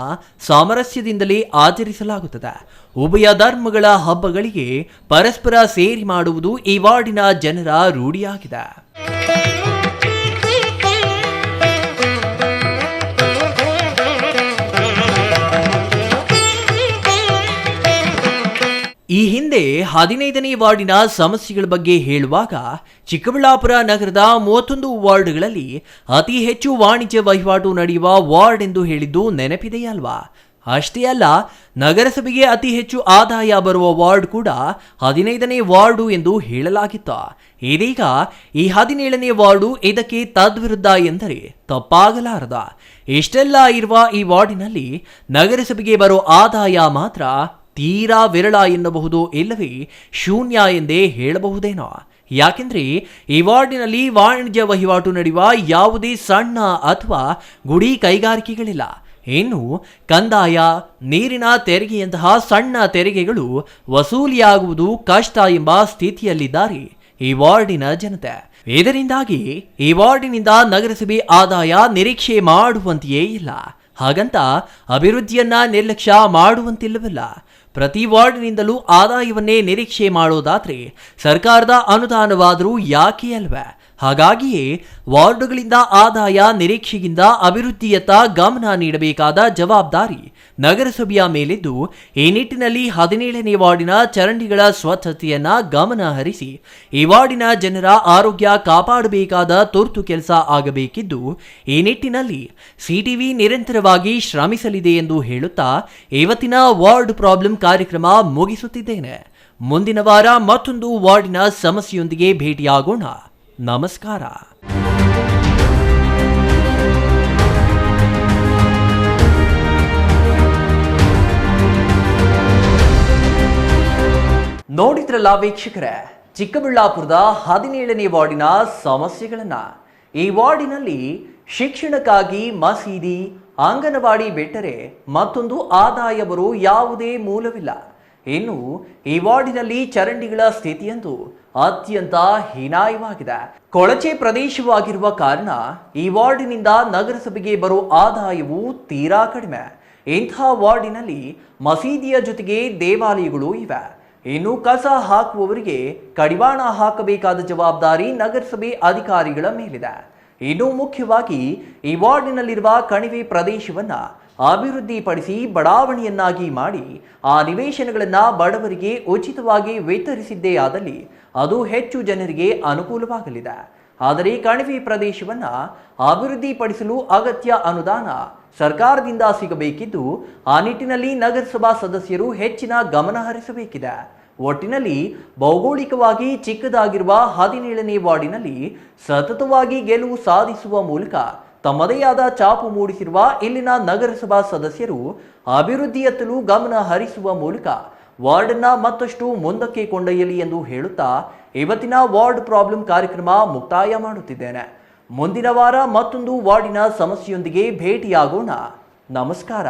ಸಾಮರಸ್ಯದಿಂದಲೇ ಆಚರಿಸಲಾಗುತ್ತದೆ. ಉಭಯ ಧರ್ಮಗಳ ಹಬ್ಬಗಳಿಗೆ ಪರಸ್ಪರ ಸೇರಿ ಮಾಡುವುದು ಈ ವಾರ್ಡಿನ ಜನರ ರೂಢಿಯಾಗಿದೆ. ಈ ಹಿಂದೆ 15ನೇ ವಾರ್ಡಿನ ಸಮಸ್ಯೆಗಳ ಬಗ್ಗೆ ಹೇಳುವಾಗ ಚಿಕ್ಕಬಳ್ಳಾಪುರ ನಗರದ 31 ವಾರ್ಡ್ಗಳಲ್ಲಿ ಅತಿ ಹೆಚ್ಚು ವಾಣಿಜ್ಯ ವಹಿವಾಟು ನಡೆಯುವ ವಾರ್ಡ್ ಎಂದು ಹೇಳಿದ್ದು ನೆನಪಿದೆಯಲ್ವಾ? ಅಷ್ಟೇ ಅಲ್ಲ, ನಗರಸಭೆಗೆ ಅತಿ ಹೆಚ್ಚು ಆದಾಯ ಬರುವ ವಾರ್ಡ್ ಕೂಡ 15ನೇ ವಾರ್ಡು ಎಂದು ಹೇಳಲಾಗಿತ್ತು. ಇದೀಗ ಈ 17ನೇ ವಾರ್ಡು ಇದಕ್ಕೆ ತದ್ವಿರುದ್ಧ ಎಂದರೆ ತಪ್ಪಾಗಲಾರದ. ಇಷ್ಟೆಲ್ಲ ಇರುವ ಈ ವಾರ್ಡಿನಲ್ಲಿ ನಗರಸಭೆಗೆ ಬರೋ ಆದಾಯ ಮಾತ್ರ ತೀರಾ ವಿರಳ ಎನ್ನಬಹುದು, ಇಲ್ಲವೇ ಶೂನ್ಯ ಎಂದೇ ಹೇಳಬಹುದೇನೋ. ಯಾಕೆಂದ್ರೆ ಈ ವಾರ್ಡಿನಲ್ಲಿ ವಾಣಿಜ್ಯ ವಹಿವಾಟು ನಡೆಯುವ ಯಾವುದೇ ಸಣ್ಣ ಅಥವಾ ಗುಡಿ ಕೈಗಾರಿಕೆಗಳಿಲ್ಲ. ಇನ್ನು ಕಂದಾಯ, ನೀರಿನ ತೆರಿಗೆಯಂತಹ ಸಣ್ಣ ತೆರಿಗೆಗಳು ವಸೂಲಿಯಾಗುವುದು ಕಷ್ಟ ಎಂಬ ಸ್ಥಿತಿಯಲ್ಲಿದ್ದಾರೆ ಈ ವಾರ್ಡಿನ ಜನತೆ. ಇದರಿಂದಾಗಿ ಈ ವಾರ್ಡಿನಿಂದ ನಗರಸಭೆ ಆದಾಯ ನಿರೀಕ್ಷೆ ಮಾಡುವಂತೆಯೇ ಇಲ್ಲ. ಹಾಗಂತ ಅಭಿವೃದ್ಧಿಯನ್ನ ನಿರ್ಲಕ್ಷ್ಯ ಮಾಡುವಂತಿಲ್ಲವಲ್ಲ. ಪ್ರತಿ ವಾರ್ಡ್ನಿಂದಲೂ ಆದಾಯವನ್ನೇ ನಿರೀಕ್ಷೆ ಮಾಡೋದಾದ್ರೆ ಸರ್ಕಾರದ ಅನುದಾನವಾದರೂ ಯಾಕೆ ಅಲ್ವೇ? ಹಾಗಾಗಿಯೇ ವಾರ್ಡುಗಳಿಂದ ಆದಾಯ ನಿರೀಕ್ಷೆಗಿಂತ ಅಭಿವೃದ್ಧಿಯತ್ತ ಗಮನ ನೀಡಬೇಕಾದ ಜವಾಬ್ದಾರಿ ನಗರಸಭೆಯ ಮೇಲಿದ್ದು, ಈ ನಿಟ್ಟಿನಲ್ಲಿ 17ನೇ ವಾರ್ಡಿನ ಚರಂಡಿಗಳ ಸ್ವಚ್ಛತೆಯನ್ನ ಗಮನ ಹರಿಸಿ ಈ ವಾರ್ಡಿನ ಜನರ ಆರೋಗ್ಯ ಕಾಪಾಡಬೇಕಾದ ತುರ್ತು ಕೆಲಸ ಆಗಬೇಕಿದ್ದು, ಈ ನಿಟ್ಟಿನಲ್ಲಿ ಸಿಟಿವಿ ನಿರಂತರವಾಗಿ ಶ್ರಮಿಸಲಿದೆ ಎಂದು ಹೇಳುತ್ತಾ ಇವತ್ತಿನ ವಾರ್ಡ್ ಪ್ರಾಬ್ಲಮ್ ಕಾರ್ಯಕ್ರಮ ಮುಗಿಸುತ್ತಿದ್ದೇನೆ. ಮುಂದಿನ ವಾರ ಮತ್ತೊಂದು ವಾರ್ಡಿನ ಸಮಸ್ಯೆಯೊಂದಿಗೆ ಭೇಟಿಯಾಗೋಣ. ನಮಸ್ಕಾರ. ನೋಡಿದ್ರಲ್ಲ ವೀಕ್ಷಕರೇ, ಚಿಕ್ಕಬಳ್ಳಾಪುರದ 17ನೇ ವಾರ್ಡಿನ ಸಮಸ್ಯೆಗಳನ್ನ. ಈ ವಾರ್ಡಿನಲ್ಲಿ ಶಿಕ್ಷಣಕ್ಕಾಗಿ ಮಸೀದಿ, ಅಂಗನವಾಡಿ ಬಿಟ್ಟರೆ ಮತ್ತೊಂದು ಆದಾಯ ಬರೋ ಯಾವುದೇ ಮೂಲವಿಲ್ಲ. ಇನ್ನು ಈ ವಾರ್ಡಿನಲ್ಲಿ ಚರಂಡಿಗಳ ಸ್ಥಿತಿಯಂತೂ ಅತ್ಯಂತ ಹೀನಾಯವಾಗಿದೆ. ಕೊಳಚೆ ಪ್ರದೇಶವಾಗಿರುವ ಕಾರಣ ಈ ವಾರ್ಡಿನಿಂದ ನಗರಸಭೆಗೆ ಬರೋ ಆದಾಯವು ತೀರಾ ಕಡಿಮೆ. ಇಂಥ ವಾರ್ಡಿನಲ್ಲಿ ಮಸೀದಿಯ ಜೊತೆಗೆ ದೇವಾಲಯಗಳು ಇವೆ. ಇನ್ನು ಕಸ ಹಾಕುವವರಿಗೆ ಕಡಿವಾಣ ಹಾಕಬೇಕಾದ ಜವಾಬ್ದಾರಿ ನಗರಸಭೆ ಅಧಿಕಾರಿಗಳ ಮೇಲಿದೆ. ಇನ್ನು ಮುಖ್ಯವಾಗಿ ಈ ವಾರ್ಡಿನಲ್ಲಿರುವ ಕಣಿವೆ ಪ್ರದೇಶವನ್ನ ಅಭಿವೃದ್ಧಿಪಡಿಸಿ ಬಡಾವಣೆಯನ್ನಾಗಿ ಮಾಡಿ ಆ ನಿವೇಶನಗಳನ್ನ ಬಡವರಿಗೆ ಉಚಿತವಾಗಿ ವಿತರಿಸಿದ್ದೇ ಆದಲ್ಲಿ ಅದು ಹೆಚ್ಚು ಜನರಿಗೆ ಅನುಕೂಲವಾಗಲಿದೆ. ಆದರೆ ಕಣಿವೆ ಪ್ರದೇಶವನ್ನ ಅಭಿವೃದ್ಧಿಪಡಿಸಲು ಅಗತ್ಯ ಅನುದಾನ ಸರ್ಕಾರದಿಂದ ಸಿಗಬೇಕಿದ್ದು ಆ ನಿಟ್ಟಿನಲ್ಲಿ ನಗರಸಭಾ ಸದಸ್ಯರು ಹೆಚ್ಚಿನ ಗಮನ ಹರಿಸಬೇಕಿದೆ. ಒಟ್ಟಿನಲ್ಲಿ ಭೌಗೋಳಿಕವಾಗಿ ಚಿಕ್ಕದಾಗಿರುವ 17ನೇ ವಾರ್ಡಿನಲ್ಲಿ ಸತತವಾಗಿ ಗೆಲುವು ಸಾಧಿಸುವ ಮೂಲಕ ತಮ್ಮದೇ ಆದ ಛಾಪು ಮೂಡಿಸಿರುವ ಇಲ್ಲಿನ ನಗರಸಭಾ ಸದಸ್ಯರು ಅಭಿವೃದ್ಧಿಯತ್ತಲೂ ಗಮನ ಹರಿಸುವ ಮೂಲಕ ವಾರ್ಡನ್ನ ಮತ್ತಷ್ಟು ಮುಂದಕ್ಕೆ ಕೊಂಡೊಯ್ಯಲಿ ಎಂದು ಹೇಳುತ್ತಾ ಇವತ್ತಿನ ವಾರ್ಡ್ ಪ್ರಾಬ್ಲಮ್ ಕಾರ್ಯಕ್ರಮ ಮುಕ್ತಾಯ ಮಾಡುತ್ತಿದ್ದೇನೆ. ಮುಂದಿನ ವಾರ ಮತ್ತೊಂದು ವಾರ್ಡಿನ ಸಮಸ್ಯೆಯೊಂದಿಗೆ ಭೇಟಿಯಾಗೋಣ. ನಮಸ್ಕಾರ.